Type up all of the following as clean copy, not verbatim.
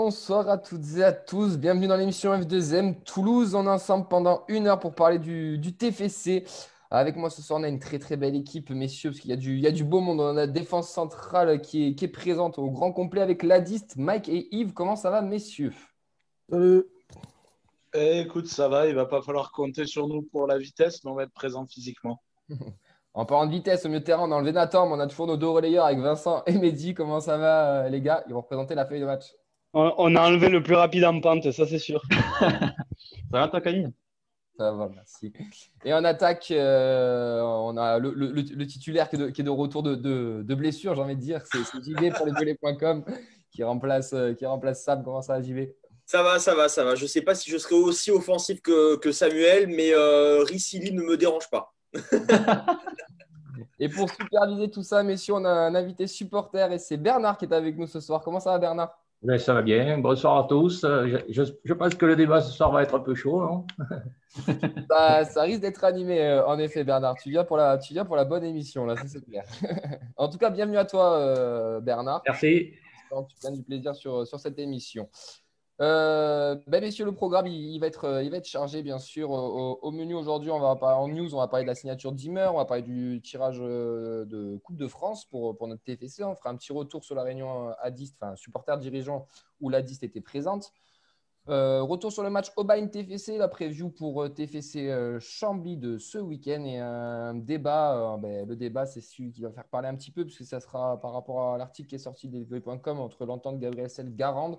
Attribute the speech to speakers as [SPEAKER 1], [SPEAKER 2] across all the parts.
[SPEAKER 1] Bonsoir à toutes et à tous, bienvenue dans l'émission F2M Toulouse. On est ensemble pendant 1 heure pour parler du TFC. Avec moi ce soir, on a une très très belle équipe, messieurs, parce qu'il y a du beau monde. On a la défense centrale qui est présente au grand complet avec Ladiste, Mike et Yves. Comment ça va, messieurs?
[SPEAKER 2] Salut.
[SPEAKER 3] Écoute, ça va, il va pas falloir compter sur nous pour la vitesse, mais on va être présent physiquement.
[SPEAKER 1] En parlant de vitesse, au milieu de terrain, on a enlevé Nathan, mais on a toujours nos deux relayeurs avec Vincent et Mehdi. Comment ça va, les gars? Ils vont représenter la feuille de match.
[SPEAKER 2] On a enlevé le plus rapide en pente, ça c'est sûr.
[SPEAKER 4] Ça va toi, Camille?
[SPEAKER 1] Ça va, merci. Et en attaque, on a le titulaire qui est de retour de blessure, j'ai envie de dire. C'est JB pour lesvolets.com qui remplace Sam. Comment ça va, JB?
[SPEAKER 5] Ça va, ça va, ça va. Je ne sais pas si je serai aussi offensif que Samuel, mais Ricili ne me dérange pas.
[SPEAKER 1] Et pour superviser tout ça, messieurs, on a un invité supporter et c'est Bernard qui est avec nous ce soir. Comment ça va, Bernard?
[SPEAKER 4] Ben, ça va bien. Bonsoir à tous. Je pense que le débat ce soir va être un peu chaud, non?
[SPEAKER 1] Ça risque d'être animé, en effet, Bernard. Tu viens pour la bonne émission, là, ça, c'est clair. En tout cas, bienvenue à toi, Bernard.
[SPEAKER 4] Merci.
[SPEAKER 1] J'espère que tu prennes du plaisir sur cette émission. Messieurs, le programme il va être chargé, bien sûr. Au menu aujourd'hui, en news, on va parler de la signature d'Imer, on va parler du tirage de Coupe de France pour notre TFC. On fera un petit retour sur la réunion à Dist, enfin supporter dirigeant où la Dist était présente. Retour sur le match Aubagne TFC, la preview pour TFC Chambly de ce week-end et un débat. Le débat, c'est celui qui va faire parler un petit peu, puisque ça sera par rapport à l'article qui est sorti de lesvolets.com entre l'entente Gabriel Sel-Garande.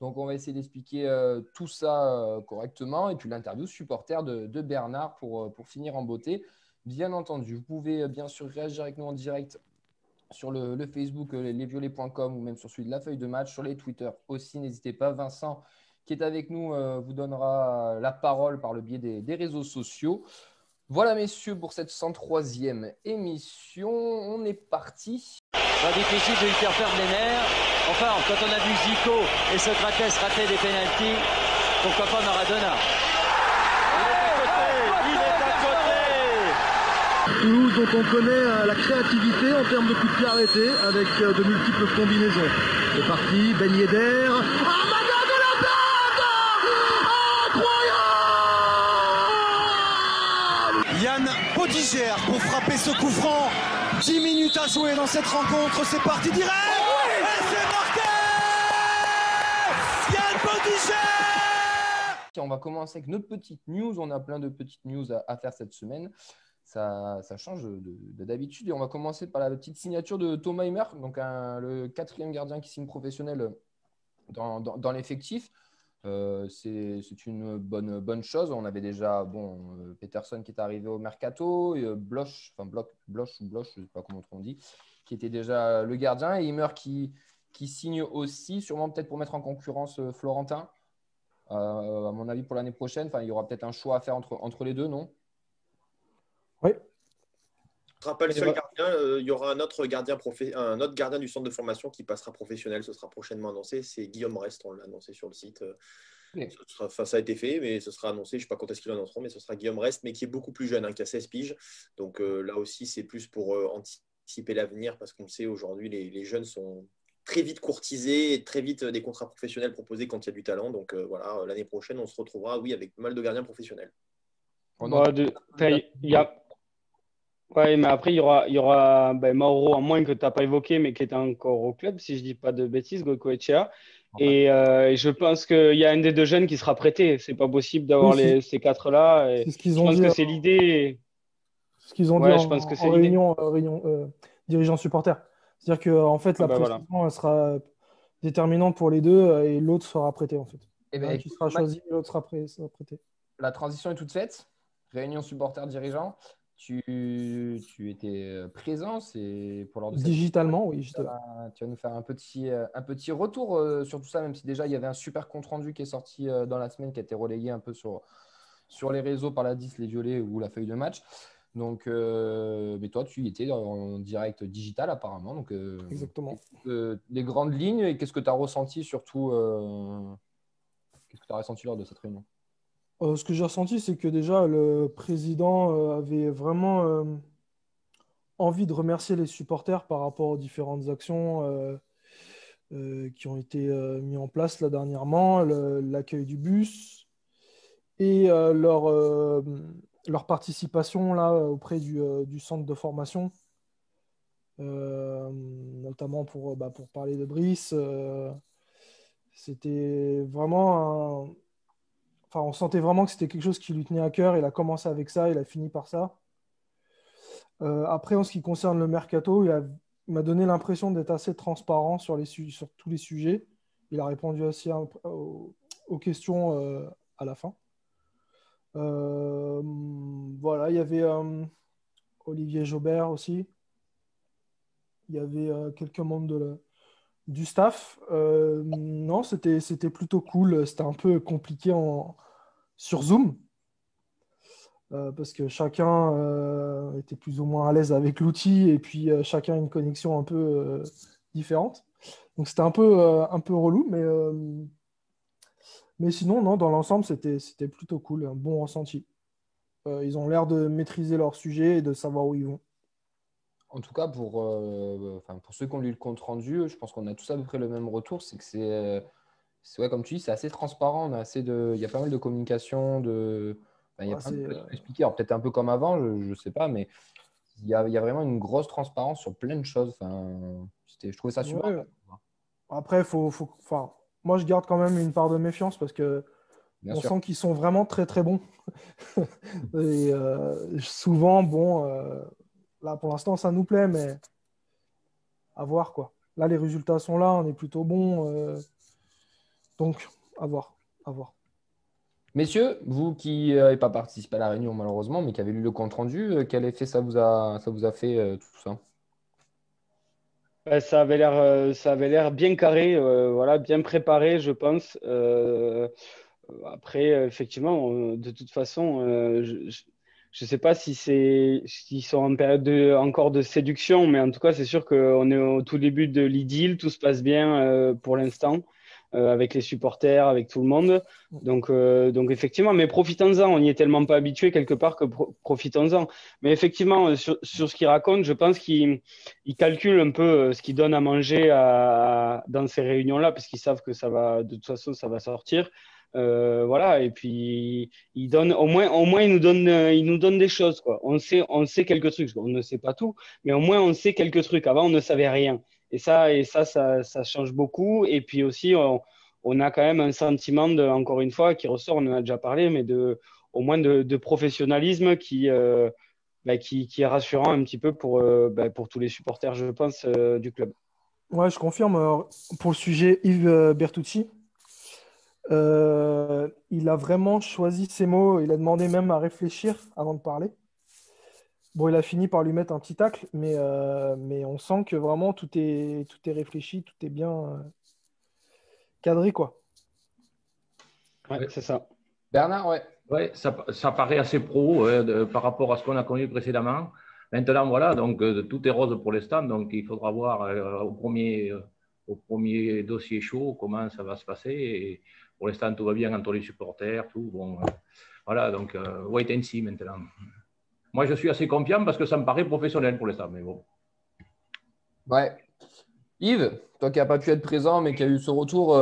[SPEAKER 1] Donc, on va essayer d'expliquer tout ça correctement. Et puis, l'interview supporter de Bernard pour finir en beauté. Bien entendu, vous pouvez bien sûr réagir avec nous en direct sur le Facebook lesviolets.com ou même sur celui de la feuille de match, sur les Twitter aussi. N'hésitez pas. Vincent, qui est avec nous, vous donnera la parole par le biais des réseaux sociaux. Voilà, messieurs, pour cette 103e émission. On est parti.
[SPEAKER 6] Pas difficile de lui faire perdre les nerfs. Enfin, quand on a vu Zico et Socrates rater des pénaltys, pourquoi pas Maradona? Il est à côté.
[SPEAKER 7] Toulouse, dont on connaît la créativité en termes de coups de pied arrêtés avec de multiples combinaisons. C'est parti, Ben Yedder. Armada de la tête. Incroyable.
[SPEAKER 8] Yann Podigère pour frapper ce coup franc. 10 minutes à jouer dans cette rencontre, c'est parti direct. Et c'est marqué. Yann Podigère.
[SPEAKER 1] On va commencer avec notre petite news. On a plein de petites news à faire cette semaine. Ça change d'habitude. Et on va commencer par la petite signature de Thomas Himmer, donc le 4e gardien qui signe professionnel dans l'effectif. C'est une bonne chose. On avait déjà Peterson qui est arrivé au Mercato, et Bloch, je ne sais pas comment on dit, qui était déjà le gardien. Et Himmer qui signe aussi, sûrement peut-être pour mettre en concurrence Florentin. À mon avis, pour l'année prochaine, il y aura peut-être un choix à faire entre les deux, non?
[SPEAKER 7] Oui.
[SPEAKER 5] Ce ne sera pas le seul gardien. Il y aura un autre gardien du centre de formation qui passera professionnel. Ce sera prochainement annoncé. C'est Guillaume Rest. On l'a annoncé sur le site. Ça a été fait, mais ce sera annoncé. Je ne sais pas quand est-ce qu'ils l'annonceront, mais ce sera Guillaume Rest, mais qui est beaucoup plus jeune, qui a 16 piges. Donc là aussi, c'est plus pour anticiper l'avenir, parce qu'on le sait, aujourd'hui, les jeunes sont très vite courtisés et très vite des contrats professionnels proposés quand il y a du talent. Donc voilà, l'année prochaine, on se retrouvera, oui, avec pas mal de gardiens professionnels.
[SPEAKER 2] Ouais, mais après, il y aura Mauro, en moins que tu n'as pas évoqué, mais qui est encore au club, si je ne dis pas de bêtises, Goicoechea. Et je pense qu'il y a un des deux jeunes qui sera prêté. Ce n'est pas possible d'avoir ces quatre-là.
[SPEAKER 7] C'est ce qu'ils ont
[SPEAKER 2] dit.
[SPEAKER 7] Je pense
[SPEAKER 2] que c'est l'idée.
[SPEAKER 7] C'est ce qu'ils ont dit en réunion dirigeant supporter. C'est-à-dire qu'en fait, la précision elle sera déterminante pour les deux et l'autre sera prêté, en fait. L'un qui sera choisi, l'autre sera prêté.
[SPEAKER 1] La transition est toute faite. Réunion supporter dirigeant. Tu étais présent, c'est pour lors de cette...
[SPEAKER 7] Digitalement, oui.
[SPEAKER 1] Tu vas nous faire un petit retour sur tout ça, même si déjà il y avait un super compte rendu qui est sorti dans la semaine, qui a été relayé un peu sur les réseaux par la 10, les violets ou la feuille de match. Donc, mais toi, tu y étais en direct digital apparemment. Donc,
[SPEAKER 7] exactement.
[SPEAKER 1] Les grandes lignes, et qu'est-ce que tu as ressenti surtout qu'est-ce que tu as ressenti lors de cette réunion?
[SPEAKER 7] Ce que j'ai ressenti, c'est que déjà, le président avait vraiment envie de remercier les supporters par rapport aux différentes actions qui ont été mis en place là dernièrement, l'accueil du bus et leur participation là auprès du centre de formation, notamment pour parler de Brice. C'était vraiment Enfin, on sentait vraiment que c'était quelque chose qui lui tenait à cœur. Il a commencé avec ça, il a fini par ça. Après, en ce qui concerne le mercato, il m'a donné l'impression d'être assez transparent sur tous les sujets. Il a répondu aussi aux questions à la fin. Voilà, il y avait Olivier Jobert aussi. Il y avait quelques membres du staff. Non, c'était plutôt cool. C'était un peu compliqué sur Zoom. Parce que chacun était plus ou moins à l'aise avec l'outil et puis chacun a une connexion un peu différente. Donc c'était un peu relou, mais sinon, non, dans l'ensemble, c'était plutôt cool, un bon ressenti. Ils ont l'air de maîtriser leur sujet et de savoir où ils vont.
[SPEAKER 1] En tout cas, pour ceux qui ont lu le compte rendu, je pense qu'on a tous à peu près le même retour. C'est que c'est comme tu dis, c'est assez transparent. Il y a pas mal de communication, il y a pas mal de choses à expliquer. Alors, peut-être un peu comme avant, je ne sais pas, mais il y a vraiment une grosse transparence sur plein de choses. Je trouvais ça super.
[SPEAKER 7] Ouais. Après, moi, je garde quand même une part de méfiance parce que on sent qu'ils sont vraiment très, très bons. Et souvent, là, pour l'instant, ça nous plaît, mais à voir, quoi. Là, les résultats sont là, on est plutôt bon. Donc, à voir.
[SPEAKER 1] Messieurs, vous qui n'avez pas participé à la réunion, malheureusement, mais qui avez lu le compte-rendu, quel effet ça vous a fait, tout ça?
[SPEAKER 2] Ça avait l'air bien carré, voilà, bien préparé, je pense. Après, effectivement, de toute façon, je ne sais pas s'ils sont en période encore de séduction, mais en tout cas, c'est sûr qu'on est au tout début de l'idylle, tout se passe bien pour l'instant, avec les supporters, avec tout le monde. Donc effectivement, mais profitons-en, on n'y est tellement pas habitué quelque part que profitons-en. Mais effectivement, sur ce qu'ils racontent, je pense qu'ils calculent un peu ce qu'ils donnent à manger dans ces réunions-là, parce qu'ils savent que de toute façon, ça va sortir. Voilà, et puis au moins ils nous donnent des choses, quoi. On sait quelques trucs. On ne sait pas tout, mais au moins on sait quelques trucs. Avant, on ne savait rien. Et ça change beaucoup. Et puis aussi, on a quand même un sentiment encore une fois, qui ressort, on en a déjà parlé, mais au moins de professionnalisme qui est rassurant un petit peu pour tous les supporters, je pense, du club.
[SPEAKER 7] Ouais, je confirme. Pour le sujet Yves Bertucci, il a vraiment choisi ses mots. Il a demandé même à réfléchir avant de parler. Bon, il a fini par lui mettre un petit tacle, mais on sent que vraiment tout est réfléchi, tout est bien cadré, quoi.
[SPEAKER 2] Ouais, c'est ça.
[SPEAKER 1] Bernard, ouais.
[SPEAKER 4] Ouais, ça paraît assez pro par rapport à ce qu'on a connu précédemment. Maintenant, voilà, donc tout est rose pour l'instant, donc il faudra voir au premier dossier chaud comment ça va se passer. Et pour l'instant, tout va bien entre les supporters, tout. Bon, voilà, donc wait and see maintenant. Moi, je suis assez confiant parce que ça me paraît professionnel pour l'instant, mais bon.
[SPEAKER 1] Ouais. Yves, toi qui n'as pas pu être présent, mais qui a eu ce retour,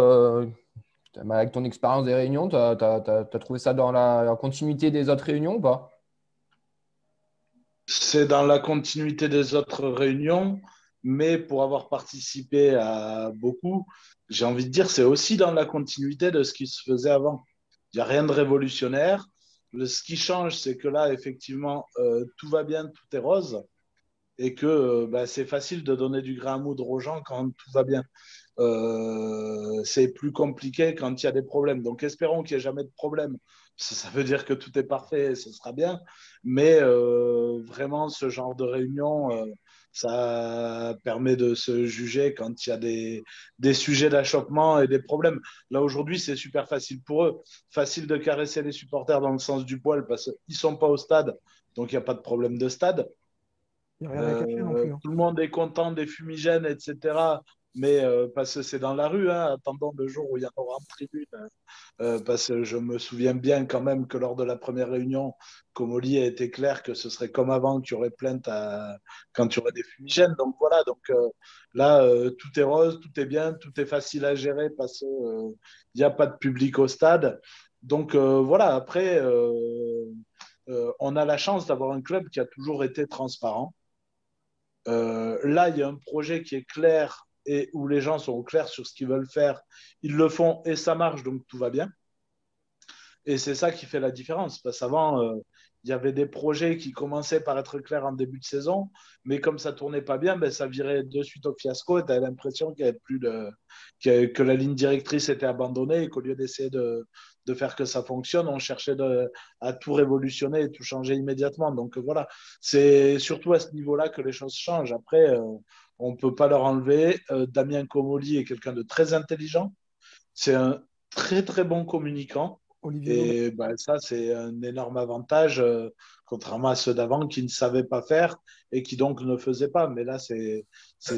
[SPEAKER 1] avec ton expérience des réunions, tu as trouvé ça dans la continuité des autres réunions ou pas?
[SPEAKER 3] C'est dans la continuité des autres réunions, mais pour avoir participé à beaucoup, j'ai envie de dire, c'est aussi dans la continuité de ce qui se faisait avant. Il n'y a rien de révolutionnaire. Ce qui change, c'est que là, effectivement, tout va bien, tout est rose, et que c'est facile de donner du grain à moudre aux gens quand tout va bien. C'est plus compliqué quand il y a des problèmes. Donc, espérons qu'il n'y ait jamais de problème. Ça veut dire que tout est parfait et ce sera bien. Mais vraiment, ce genre de réunion, ça permet de se juger quand il y a des sujets d'achoppement et des problèmes. Là, aujourd'hui, c'est super facile pour eux. Facile de caresser les supporters dans le sens du poil parce qu'ils ne sont pas au stade, donc il n'y a pas de problème de stade.
[SPEAKER 7] Il n'y a rien à cacher non plus.
[SPEAKER 3] Tout le monde est content des fumigènes, etc. mais parce que c'est dans la rue, hein, attendons le jour où il y en aura en tribune, parce que je me souviens bien quand même que lors de la première réunion, Comolli a été clair que ce serait comme avant, qu'il y aurait plainte quand il y aurait des fumigènes. Donc voilà, là, tout est rose, tout est bien, tout est facile à gérer parce qu'il n'y a pas de public au stade. Donc voilà, après, on a la chance d'avoir un club qui a toujours été transparent. Là, il y a un projet qui est clair et où les gens sont clairs sur ce qu'ils veulent faire. Ils le font et ça marche, donc tout va bien. Et c'est ça qui fait la différence. Parce qu'avant, il y avait des projets qui commençaient par être clairs en début de saison, mais comme ça ne tournait pas bien, ben, ça virait de suite au fiasco et tu avais l'impression qu'il y avait plus que la ligne directrice était abandonnée et qu'au lieu d'essayer de faire que ça fonctionne, on cherchait à tout révolutionner et tout changer immédiatement. Donc voilà, c'est surtout à ce niveau-là que les choses changent. Après, on ne peut pas leur enlever. Damien Comolli est quelqu'un de très intelligent. C'est un très, très bon communicant. Et ben, ça, c'est un énorme avantage, contrairement à ceux d'avant qui ne savaient pas faire et qui donc ne faisaient pas. Mais là, c'est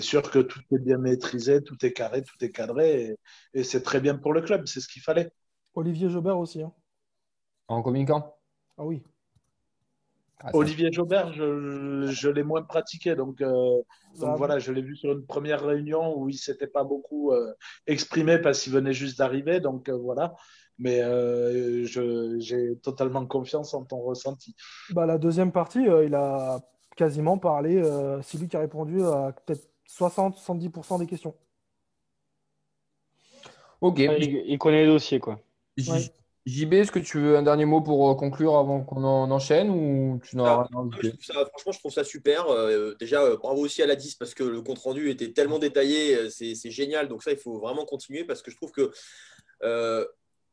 [SPEAKER 3] sûr que tout est bien maîtrisé, tout est carré, tout est cadré et c'est très bien pour le club. C'est ce qu'il fallait.
[SPEAKER 7] Olivier Jobert aussi. Hein.
[SPEAKER 1] En communicant?
[SPEAKER 7] Ah oui.
[SPEAKER 3] Olivier Jobert, je l'ai moins pratiqué. Donc voilà, je l'ai vu sur une première réunion où il ne s'était pas beaucoup exprimé parce qu'il venait juste d'arriver. Donc voilà. Mais j'ai totalement confiance en ton ressenti.
[SPEAKER 7] La deuxième partie, il a quasiment parlé. C'est lui qui a répondu à peut-être 60-70% des questions.
[SPEAKER 1] Ok.
[SPEAKER 2] Il connaît les dossiers, quoi.
[SPEAKER 1] JB, est-ce que tu veux un dernier mot pour conclure avant qu'on en enchaîne ou tu n'as rien ajouté?
[SPEAKER 5] Franchement, je trouve ça super. Déjà, bravo aussi à la 10 parce que le compte-rendu était tellement détaillé. C'est génial. Donc ça, il faut vraiment continuer parce que je trouve que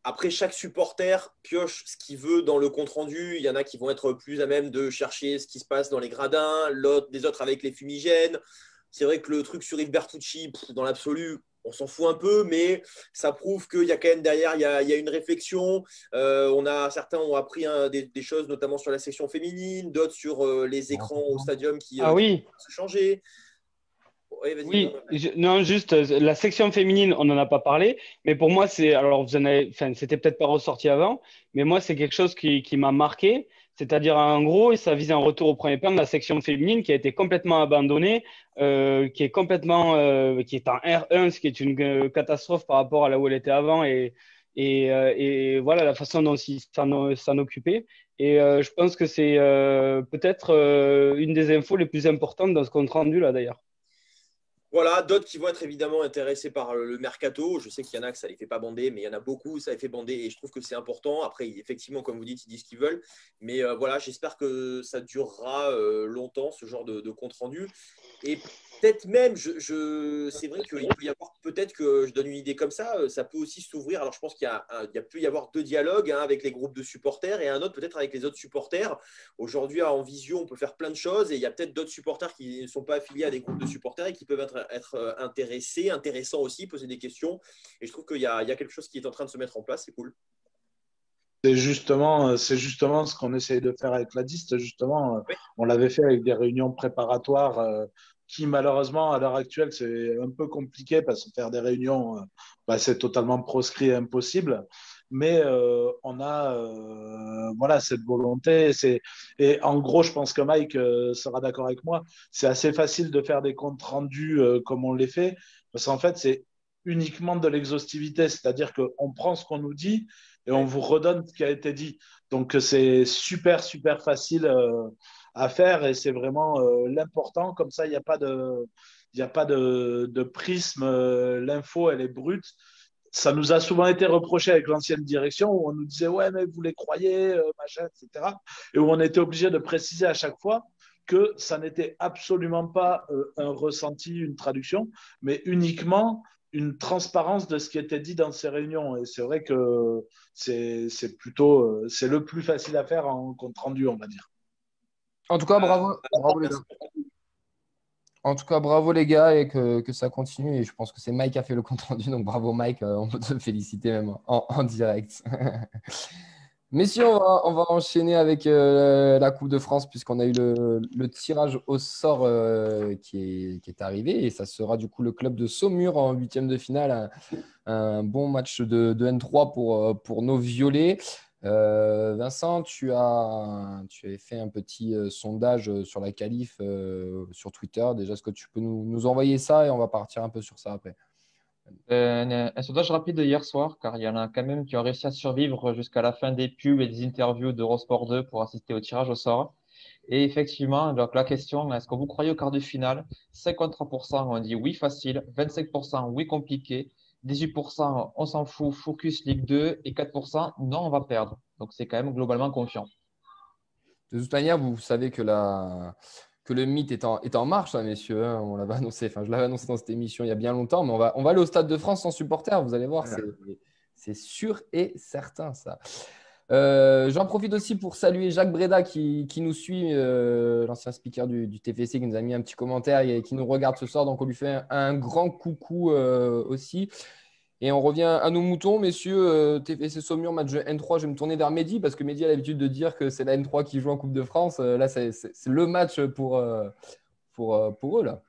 [SPEAKER 5] après, chaque supporter pioche ce qu'il veut dans le compte-rendu. Il y en a qui vont être plus à même de chercher ce qui se passe dans les gradins, des autres avec les fumigènes. C'est vrai que le truc sur Yves Bertucci, dans l'absolu, on s'en fout un peu, mais ça prouve qu'il y a quand même derrière, il y a une réflexion. Certains ont appris des choses, notamment sur la section féminine, d'autres sur les écrans au stadium qui vont se changer.
[SPEAKER 2] Oui, non, juste la section féminine, on n'en a pas parlé, mais pour moi, c'était peut-être pas ressorti avant, mais moi, c'est quelque chose qui m'a marqué. C'est-à-dire, en gros, ça visait un retour au premier plan de la section féminine qui a été complètement abandonnée, qui est en R1, ce qui est une catastrophe par rapport à là où elle était avant et voilà la façon dont ils s'en occupaient. Et je pense que c'est peut-être une des infos les plus importantes dans ce compte rendu là d'ailleurs.
[SPEAKER 5] Voilà, d'autres qui vont être évidemment intéressés par le mercato. Je sais qu'il y en a que ça ne les fait pas bander, mais il y en a beaucoup, ça les fait bander et je trouve que c'est important. Après, effectivement, comme vous dites, ils disent ce qu'ils veulent. Mais voilà, j'espère que ça durera longtemps, ce genre de compte rendu. Et peut-être même, c'est vrai qu'il peut y avoir, peut-être que je donne une idée comme ça peut aussi s'ouvrir. Alors, je pense qu'il peut y avoir 2 dialogues avec les groupes de supporters et un autre peut-être avec les autres supporters. Aujourd'hui, en visio, on peut faire plein de choses et il y a peut-être d'autres supporters qui ne sont pas affiliés à des groupes de supporters et qui peuvent être intéressants aussi, poser des questions. Et je trouve qu'il y a quelque chose qui est en train de se mettre en place. C'est cool.
[SPEAKER 3] C'est justement ce qu'on essaye de faire avec la DIST. Justement, on l'avait fait avec des réunions préparatoires qui, malheureusement, à l'heure actuelle, c'est un peu compliqué parce que faire des réunions, c'est totalement proscrit et impossible. Mais on a cette volonté. Et en gros, je pense que Mike sera d'accord avec moi. C'est assez facile de faire des comptes rendus comme on les fait parce qu'en fait, c'est uniquement de l'exhaustivité. C'est-à-dire qu'on prend ce qu'on nous dit et on vous redonne ce qui a été dit. Donc, c'est super, super facile à faire et c'est vraiment l'important. Comme ça, il n'y a pas de prisme. L'info, elle est brute. Ça nous a souvent été reproché avec l'ancienne direction où on nous disait « Ouais, mais vous les croyez, machin, etc. » Et où on était obligé de préciser à chaque fois que ça n'était absolument pas un ressenti, une traduction, mais uniquement une transparence de ce qui était dit dans ces réunions. Et c'est vrai que c'est le plus facile à faire en compte rendu, on va dire.
[SPEAKER 1] En tout cas, bravo les gars. En tout cas, bravo les gars et que ça continue. Et je pense que c'est Mike qui a fait le compte rendu. Donc bravo Mike, on peut te féliciter même en direct. Messieurs, on va enchaîner avec la Coupe de France puisqu'on a eu le tirage au sort qui est arrivé et ça sera du coup le club de Saumur en 8e de finale. Un bon match de N3 pour nos violets. Vincent, tu avais fait un petit sondage sur la qualif sur Twitter. Déjà, est-ce que tu peux nous envoyer ça et on va partir un peu sur ça après?
[SPEAKER 9] Un sondage rapide de hier soir, car il y en a quand même qui ont réussi à survivre jusqu'à la fin des pubs et des interviews d'Eurosport 2 pour assister au tirage au sort. Et effectivement, donc la question, est-ce que vous croyez au quart de finale? 53% ont dit oui facile, 25% oui compliqué, 18% on s'en fout, focus Ligue 2 et 4% non, on va perdre. Donc c'est quand même globalement confiant.
[SPEAKER 1] De toute manière, vous savez que le mythe est en marche, hein, messieurs. Hein, on l'avait annoncé, je l'avais annoncé dans cette émission il y a bien longtemps, mais on va aller au Stade de France sans supporters. Vous allez voir, c'est sûr et certain ça. J'en profite aussi pour saluer Jacques Breda qui nous suit, l'ancien speaker du TFC qui nous a mis un petit commentaire et qui nous regarde ce soir. Donc, on lui fait un grand coucou aussi. Et on revient à nos moutons, messieurs. TFC Saumur, match de N3. Je vais me tourner vers Mehdi parce que Mehdi a l'habitude de dire que c'est la N3 qui joue en Coupe de France. Là, c'est le match pour eux, là.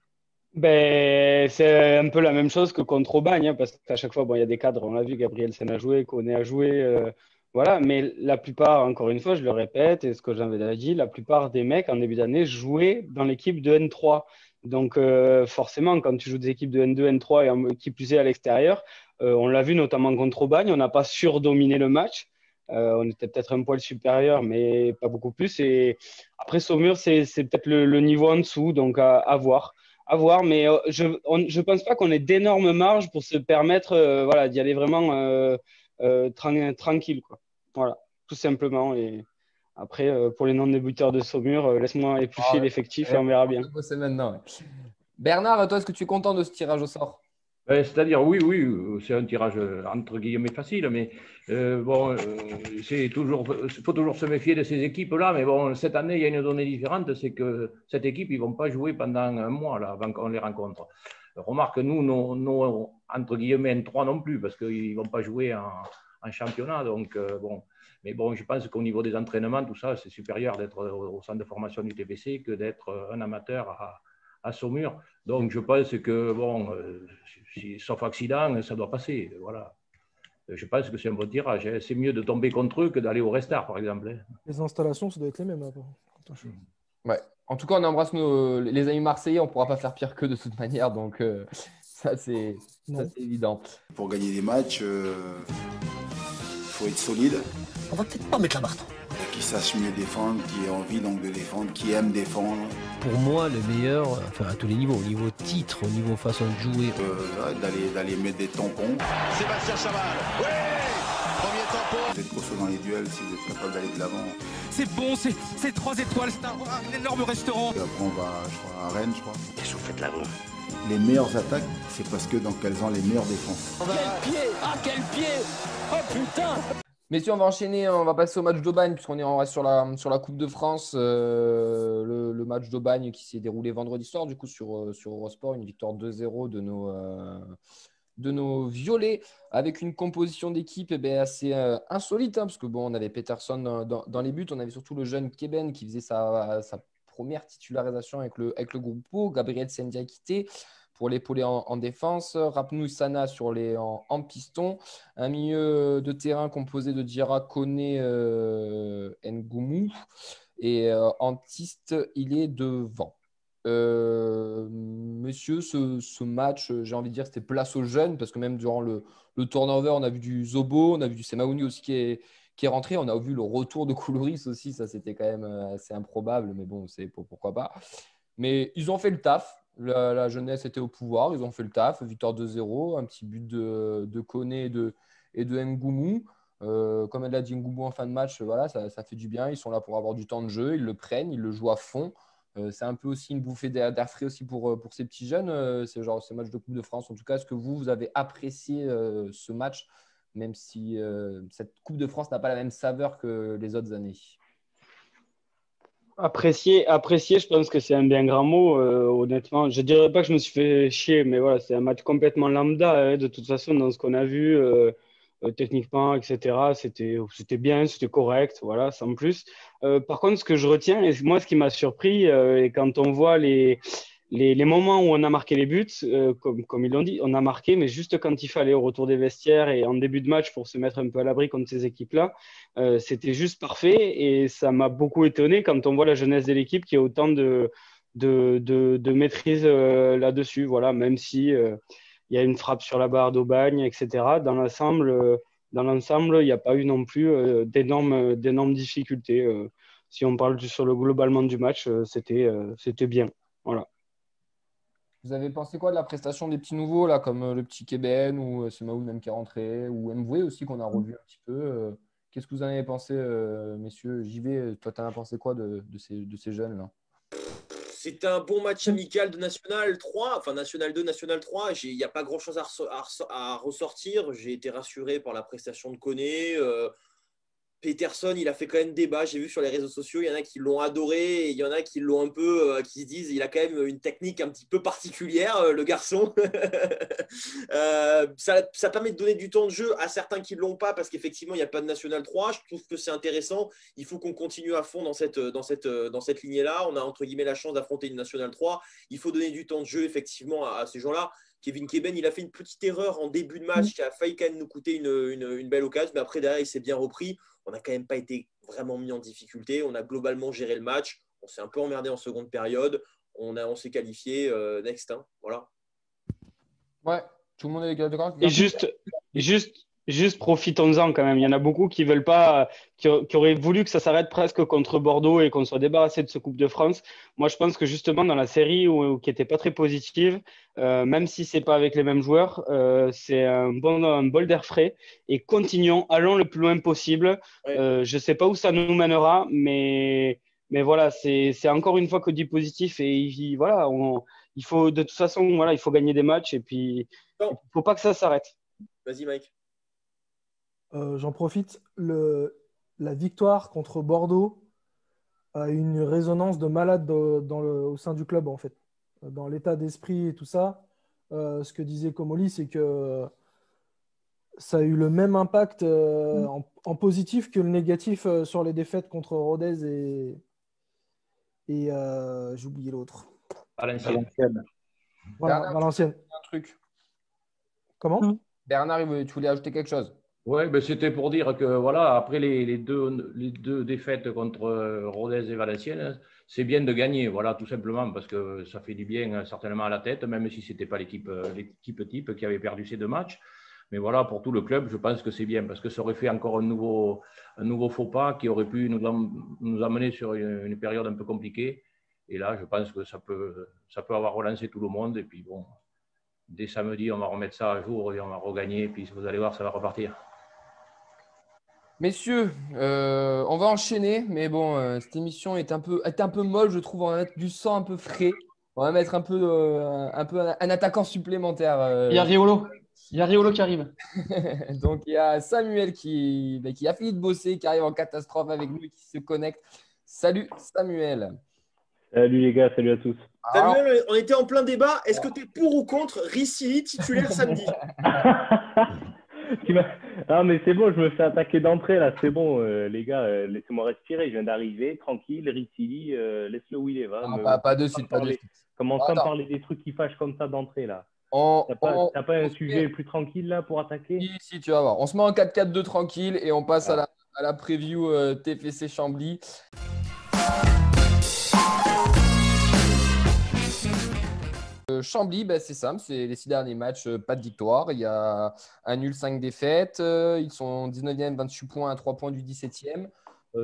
[SPEAKER 2] Ben, c'est un peu la même chose que contre Aubagne, hein, parce qu'à chaque fois, il y a des cadres. On l'a vu, Gabriel Sen a joué, Koné a joué. Voilà, mais la plupart, encore une fois, je le répète, et ce que j'avais déjà dit, la plupart des mecs en début d'année jouaient dans l'équipe de N3. Donc, forcément, quand tu joues des équipes de N2, N3 et qui plus est à l'extérieur, on l'a vu notamment contre Aubagne, on n'a pas surdominé le match. On était peut-être un poil supérieur, mais pas beaucoup plus. Et après, Saumur, c'est peut-être le niveau en dessous, donc à voir. À voir, mais je ne pense pas qu'on ait d'énormes marges pour se permettre d'y aller vraiment tranquille, quoi. Voilà, tout simplement. Et après, pour les non-débuteurs de Saumur, laisse-moi éplucher l'effectif et on verra bien.
[SPEAKER 1] C'est maintenant. Ouais. Bernard, toi, est-ce que tu es content de ce tirage au sort?
[SPEAKER 4] C'est-à-dire, oui, c'est un tirage entre guillemets facile, mais il faut toujours se méfier de ces équipes-là. Mais bon, cette année, il y a une donnée différente, c'est que cette équipe, ils ne vont pas jouer pendant un mois là, avant qu'on les rencontre. Remarque, nous, entre guillemets, N3 non plus, parce qu'ils ne vont pas jouer en championnat. Donc, Mais bon, je pense qu'au niveau des entraînements, tout ça, c'est supérieur d'être au centre de formation du TFC que d'être un amateur à Saumur. Donc, je pense que, sauf accident, ça doit passer. Voilà. Je pense que c'est un bon tirage. Hein. C'est mieux de tomber contre eux que d'aller au Restart, par exemple.
[SPEAKER 7] Les installations, ça doit être les mêmes.
[SPEAKER 1] Ouais. En tout cas, on embrasse les amis marseillais. On ne pourra pas faire pire qu'eux de toute manière. Donc, ça, c'est évident.
[SPEAKER 10] Pour gagner des matchs, faut être solide.
[SPEAKER 11] On va peut-être pas mettre la barre.
[SPEAKER 10] Qui sache mieux défendre, qui ait envie donc de défendre, qui aime défendre.
[SPEAKER 11] Pour moi, le meilleur, enfin à tous les niveaux, au niveau titre, au niveau façon de jouer.
[SPEAKER 10] D'aller mettre des tampons.
[SPEAKER 8] Sébastien Chaval, oui, premier tampon.
[SPEAKER 10] Vous êtes costaud dans les duels si vous êtes capable d'aller de l'avant.
[SPEAKER 8] C'est bon, c'est 3 étoiles, c'est un énorme restaurant.
[SPEAKER 10] Et après on va, à Rennes, je crois.
[SPEAKER 11] Qu'est-ce que vous faites là-bas?
[SPEAKER 10] Les meilleures attaques, c'est parce que donc elles ont les meilleures défenses.
[SPEAKER 11] Quel pied! Ah quel pied! Oh putain!
[SPEAKER 1] Messieurs, on va enchaîner, on va passer au match d'Aubagne puisqu'on reste sur la Coupe de France. Le match d'Aubagne qui s'est déroulé vendredi soir, du coup, sur Eurosport, une victoire 2-0 de nos violets avec une composition d'équipe assez insolite, hein, parce que on avait Peterson dans les buts, on avait surtout le jeune Keben qui faisait sa première titularisation avec le groupe O, Gabriel Sendiakité pour l'épauler en défense, Rapnou Sana en piston, un milieu de terrain composé de Djira Koné Ngoumou, et Antiste, il est devant. Messieurs, ce match, j'ai envie de dire, c'était place aux jeunes, parce que même durant le turnover, on a vu du Zobo, on a vu du Semaouni aussi qui est rentré, on a vu le retour de Koulouris aussi, ça c'était quand même assez improbable, mais bon, c'est pourquoi pas. Mais ils ont fait le taf. La jeunesse était au pouvoir, ils ont fait le taf, victoire 2-0, un petit but de Koné et de Ngoumou. Comme elle l'a dit, Ngoumou en fin de match, voilà, ça fait du bien, ils sont là pour avoir du temps de jeu, ils le prennent, ils le jouent à fond. C'est un peu aussi une bouffée d'air frais aussi pour ces petits jeunes, c'est genre ce match de Coupe de France. En tout cas, est-ce que vous avez apprécié ce match, même si cette Coupe de France n'a pas la même saveur que les autres années?
[SPEAKER 2] Apprécier, je pense que c'est un bien grand mot, honnêtement. Je ne dirais pas que je me suis fait chier, mais voilà, c'est un match complètement lambda, hein, de toute façon, dans ce qu'on a vu. techniquement, etc. C'était bien, c'était correct, voilà, sans plus. Par contre, ce que je retiens, et moi, ce qui m'a surpris, et quand on voit les moments où on a marqué les buts, comme ils l'ont dit, on a marqué, mais juste quand il fallait au retour des vestiaires et en début de match pour se mettre un peu à l'abri contre ces équipes-là, c'était juste parfait et ça m'a beaucoup étonné quand on voit la jeunesse de l'équipe qui a autant de maîtrise là-dessus. Voilà, même si il y a une frappe sur la barre d'Aubagne, etc. Dans l'ensemble, il n'y a pas eu non plus d'énormes difficultés. Si on parle sur le globalement du match, c'était bien. Voilà.
[SPEAKER 1] Vous avez pensé quoi de la prestation des petits nouveaux, là, comme le petit Keben ou Semaoun même qui est rentré, ou Mvoué aussi qu'on a revu un petit peu. Qu'est-ce que vous en avez pensé, messieurs? JV, toi, tu en as pensé quoi de ces jeunes-là?
[SPEAKER 5] C'était un bon match amical de National 3, enfin National 2, National 3. Il n'y a pas grand-chose à ressortir. J'ai été rassuré par la prestation de Koné. Peterson, il a fait quand même débat. J'ai vu sur les réseaux sociaux, il y en a qui l'ont adoré et il y en a qui l'ont un peu, qui se disent il a quand même une technique un petit peu particulière, le garçon. Ça permet de donner du temps de jeu à certains qui ne l'ont pas parce qu'effectivement, il n'y a pas de National 3. Je trouve que c'est intéressant. Il faut qu'on continue à fond dans cette lignée-là. On a entre guillemets la chance d'affronter une National 3. Il faut donner du temps de jeu effectivement à ces gens-là. Kevin Keben, il a fait une petite erreur en début de match qui a failli quand même nous coûter une belle occasion, mais après derrière, il s'est bien repris. On n'a quand même pas été vraiment mis en difficulté. On a globalement géré le match. On s'est un peu emmerdé en seconde période. On s'est qualifié next. Hein, voilà.
[SPEAKER 1] Ouais, tout le monde est d'accord.
[SPEAKER 2] Et juste profitons-en quand même. Il y en a beaucoup qui veulent pas, qui auraient voulu que ça s'arrête presque contre Bordeaux et qu'on soit débarrassé de ce Coupe de France. Moi, je pense que justement dans la série qui était pas très positive, même si c'est pas avec les mêmes joueurs, c'est un bol d'air frais et continuons, allons le plus loin possible.
[SPEAKER 5] Ouais.
[SPEAKER 2] Je sais pas où ça nous mènera, mais voilà, c'est encore une fois que du positif et voilà, il faut de toute façon, voilà, il faut gagner des matchs et puis il faut pas que ça s'arrête.
[SPEAKER 5] Vas-y, Mike.
[SPEAKER 7] J'en profite. La victoire contre Bordeaux a une résonance de malade au sein du club, en fait. Dans l'état d'esprit et tout ça. Ce que disait Comoli, c'est que ça a eu le même impact en positif que le négatif sur les défaites contre Rodez et j'ai oublié l'autre.
[SPEAKER 4] Valenciennes.
[SPEAKER 7] Voilà, Valenciennes.
[SPEAKER 1] Un truc.
[SPEAKER 7] Comment?
[SPEAKER 1] Bernard, tu voulais ajouter quelque chose?
[SPEAKER 4] Oui, ben c'était pour dire que voilà, après les deux défaites contre Rodez et Valenciennes, c'est bien de gagner, voilà, tout simplement, parce que ça fait du bien certainement à la tête, même si ce n'était pas l'équipe type qui avait perdu ces deux matchs. Mais voilà, pour tout le club, je pense que c'est bien, parce que ça aurait fait encore un nouveau faux pas qui aurait pu nous amener sur une période un peu compliquée. Et là, je pense que ça peut avoir relancé tout le monde. Et puis bon, dès samedi, on va remettre ça à jour et on va regagner. Et puis vous allez voir, ça va repartir.
[SPEAKER 1] Messieurs, on va enchaîner, mais bon, cette émission est un peu molle, je trouve. On va mettre du sang un peu frais. On va mettre un peu un attaquant supplémentaire.
[SPEAKER 9] Il y a Riolo qui arrive.
[SPEAKER 1] Donc, il y a Samuel qui a fini de bosser, qui arrive en catastrophe avec nous, qui se connecte. Salut Samuel.
[SPEAKER 12] Salut les gars, salut à tous.
[SPEAKER 5] Samuel, on était en plein débat. Est-ce que tu es pour ou contre Ricili titulaire samedi?
[SPEAKER 12] Non, mais c'est bon, je me fais attaquer d'entrée là. C'est bon, les gars, laissez-moi respirer. Je viens d'arriver, tranquille. Ricili, laisse-le où il est.
[SPEAKER 1] Pas de suite, pas de suite.
[SPEAKER 12] Commence à me parler des trucs qui fâchent comme ça d'entrée là. T'as pas un sujet plus tranquille là pour attaquer?
[SPEAKER 1] Si, tu vas voir. On se met en 4-4-2 tranquille et on passe à la preview TFC Chambly. Chambly, c'est simple, c'est les 6 derniers matchs, pas de victoire. Il y a un nul, 5 défaites. Ils sont 19e, 28 points, à 3 points du 17e.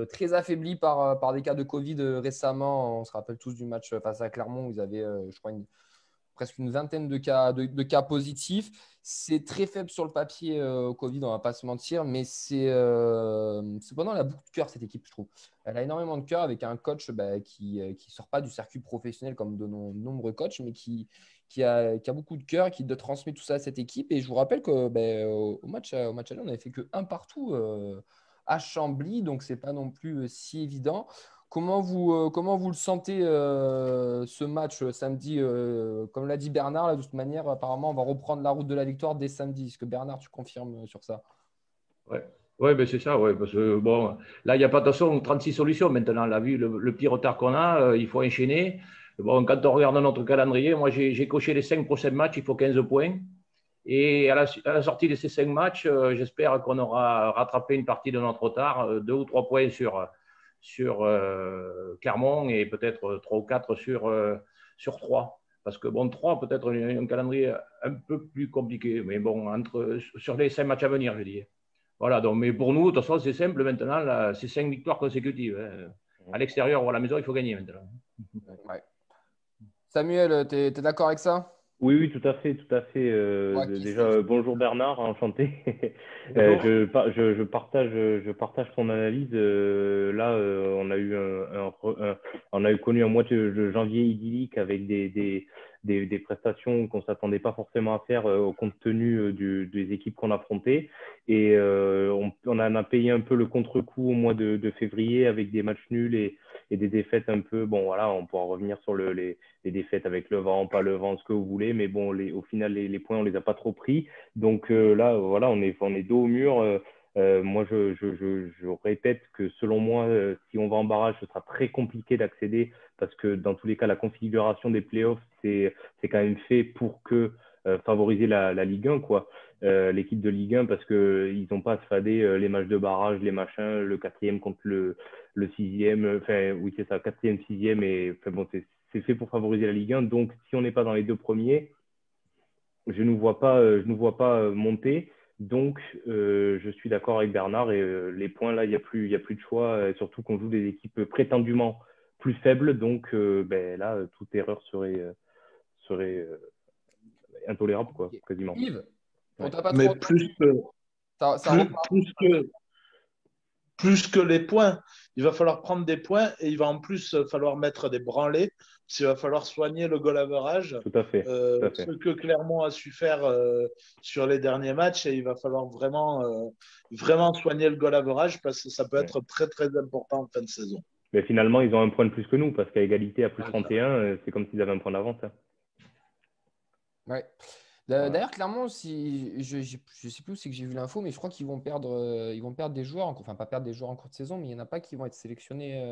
[SPEAKER 1] Très affaiblis par des cas de Covid récemment. On se rappelle tous du match face à Clermont où ils avaient, je crois, presque une vingtaine de cas positifs. C'est très faible sur le papier Covid, on ne va pas se mentir, mais c'est cependant elle a beaucoup de cœur cette équipe, je trouve. Elle a énormément de cœur avec un coach qui ne sort pas du circuit professionnel comme de nombreux coachs, mais qui a beaucoup de cœur, qui transmet tout ça à cette équipe. Et je vous rappelle que au match aller, on n'avait fait que 1 partout à Chambly, donc ce n'est pas non plus si évident. Comment vous le sentez ce match samedi comme l'a dit Bernard, là, de toute manière, apparemment, on va reprendre la route de la victoire dès samedi. Est-ce que Bernard, tu confirmes sur ça?
[SPEAKER 4] Ouais, ben c'est ça, ouais, parce que bon, là, il n'y a pas de toute façon 36 solutions maintenant. Là, vu le petit retard qu'on a, il faut enchaîner. Bon, quand on regarde notre calendrier, moi, j'ai coché les 5 prochains matchs, il faut 15 points. Et à la sortie de ces 5 matchs, j'espère qu'on aura rattrapé une partie de notre retard, 2 ou 3 points sur Clermont et peut-être 3 ou 4 sur 3. Parce que bon, 3, peut-être un calendrier un peu plus compliqué. Mais bon, sur les 5 matchs à venir, je dis. Voilà, donc, mais pour nous, de toute façon, c'est simple maintenant, là, c'est 5 victoires consécutives. Hein. À l'extérieur ou à la maison, il faut gagner maintenant.
[SPEAKER 1] Ouais. Samuel, tu es d'accord avec ça?
[SPEAKER 12] Oui, tout à fait. Déjà, bonjour Bernard, enchanté. Je partage ton analyse. Là, on a connu un mois de janvier idyllique avec des prestations qu'on ne s'attendait pas forcément à faire compte tenu des équipes qu'on affrontait. Et on en a payé un peu le contre-coup au mois de février avec des matchs nuls et des défaites un peu. Bon, voilà, on pourra revenir sur les défaites avec le vent, pas le vent, ce que vous voulez. Mais bon, au final, les points, on les a pas trop pris. Donc là, voilà, on est dos au mur. Moi, je répète que selon moi, si on va en barrage, ce sera très compliqué d'accéder parce que dans tous les cas, la configuration des playoffs, c'est quand même fait pour favoriser la Ligue 1, quoi. L'équipe de Ligue 1 parce qu'ils n'ont pas à se fader les matchs de barrage, les machins, le 4e contre le 6e. Enfin, oui, c'est ça, 4e, 6e. Et enfin, bon, c'est fait pour favoriser la Ligue 1. Donc, si on n'est pas dans les 2 premiers, je ne nous vois pas monter. Donc, je suis d'accord avec Bernard et les points, là, il n'y a plus de choix, surtout qu'on joue des équipes prétendument plus faibles. Donc, là, toute erreur serait intolérable, quoi, quasiment.
[SPEAKER 1] Yves,
[SPEAKER 3] on t'a pas trop... Mais plus que les points, il va falloir prendre des points et il va en plus falloir mettre des branlées. Il va falloir soigner le goal average.
[SPEAKER 12] Tout à fait.
[SPEAKER 3] Ce que Clermont a su faire sur les derniers matchs, et il va falloir vraiment soigner le goal average parce que ça peut être très très important en fin de saison.
[SPEAKER 12] Mais finalement, ils ont un point de plus que nous parce qu'à égalité à plus 31, c'est comme s'ils avaient un point d'avance. Hein.
[SPEAKER 1] Ouais. D'ailleurs, clairement, je ne sais plus où c'est que j'ai vu l'info, mais je crois qu'ils vont perdre des joueurs, enfin pas perdre des joueurs en cours de saison, mais il n'y en a pas qui vont être sélectionnés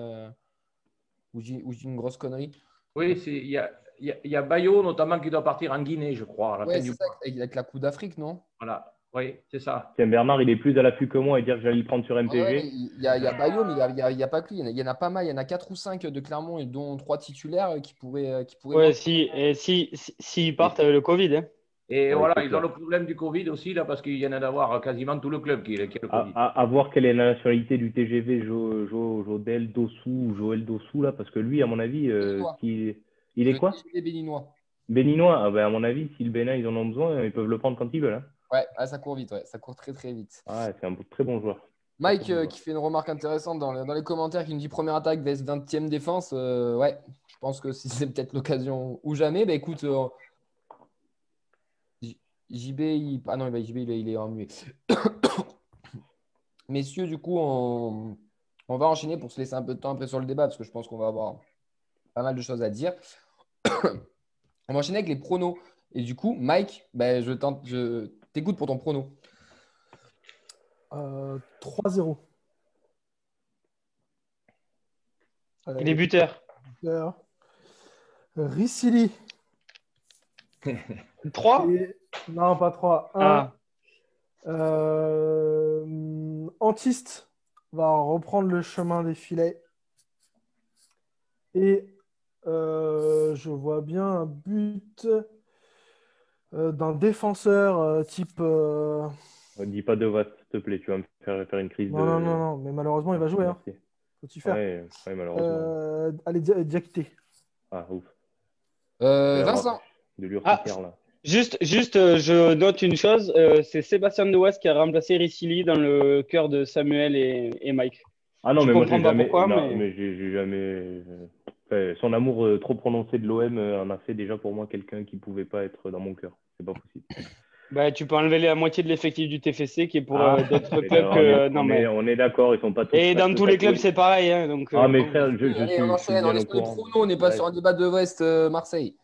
[SPEAKER 1] ou j'ai une grosse connerie.
[SPEAKER 4] Oui, il y a Bayo notamment qui doit partir en Guinée, je crois.
[SPEAKER 1] Oui, c'est ça, avec la Coupe d'Afrique, non?
[SPEAKER 4] Voilà, oui, c'est ça.
[SPEAKER 12] Tiens, Bernard, il est plus à l'affût que moi et dire que j'allais le prendre sur MTG.
[SPEAKER 1] Ouais, il y a Bayo, mais il n'y a pas que lui. Il y en a pas mal. Il y en a 4 ou 5 de Clermont, dont 3 titulaires qui pourraient.
[SPEAKER 2] Ouais, s'ils partent avec le Covid. Hein.
[SPEAKER 4] Et voilà, ils ont le problème du Covid aussi, là, parce qu'il y en a d'avoir quasiment tout le club qui a le Covid.
[SPEAKER 12] À voir quelle est la nationalité du TGV, Jodel Dossou ou Joël Dossou, là, parce que lui, à mon avis, il est quoi?
[SPEAKER 1] Il est béninois.
[SPEAKER 12] Béninois, à mon avis, si le Bénin, ils en ont besoin, ils peuvent le prendre quand ils veulent. Hein.
[SPEAKER 1] Ouais, ça court vite, ça court très très vite.
[SPEAKER 12] Ah, c'est un très bon joueur.
[SPEAKER 1] Mike qui fait une remarque intéressante dans les commentaires, qui nous dit première attaque vs 20e défense. Ouais, je pense que c'est peut-être l'occasion ou jamais. Bah écoute, JB, il est remué. Messieurs, du coup, on va enchaîner pour se laisser un peu de temps après sur le débat, parce que je pense qu'on va avoir pas mal de choses à dire. On va enchaîner avec les pronos. Et du coup, Mike, je t'écoute pour ton prono.
[SPEAKER 7] 3-0.
[SPEAKER 2] Les buteurs.
[SPEAKER 7] Ricili.
[SPEAKER 2] 3
[SPEAKER 7] Non, pas 3. 1. Antiste va reprendre le chemin des filets. Et je vois bien un but d'un défenseur type.
[SPEAKER 12] Dis pas de vote, s'il te plaît, tu vas me faire une crise.
[SPEAKER 7] Non, mais malheureusement, il va jouer. Hein. Faut-il faire
[SPEAKER 12] ouais, malheureusement.
[SPEAKER 7] Allez, Diakité.
[SPEAKER 12] Ah, ouf.
[SPEAKER 1] Vincent.
[SPEAKER 12] De l'urticaire, là.
[SPEAKER 2] Juste, je note une chose, c'est Sébastien De West qui a remplacé Ricili dans le cœur de Samuel et Mike.
[SPEAKER 12] Ah non, mais moi, j'ai jamais... mais j'ai jamais... Enfin, son amour trop prononcé de l'OM en a fait déjà pour moi quelqu'un qui ne pouvait pas être dans mon cœur. C'est pas possible.
[SPEAKER 2] Bah, tu peux enlever la moitié de l'effectif du TFC qui est pour d'autres clubs que...
[SPEAKER 12] On est d'accord, ils sont pas tous...
[SPEAKER 2] Et dans tous les clubs, c'est pareil. Hein, donc,
[SPEAKER 12] mais frère, je suis bien au courant.
[SPEAKER 1] On n'est pas sur un débat de West Marseille.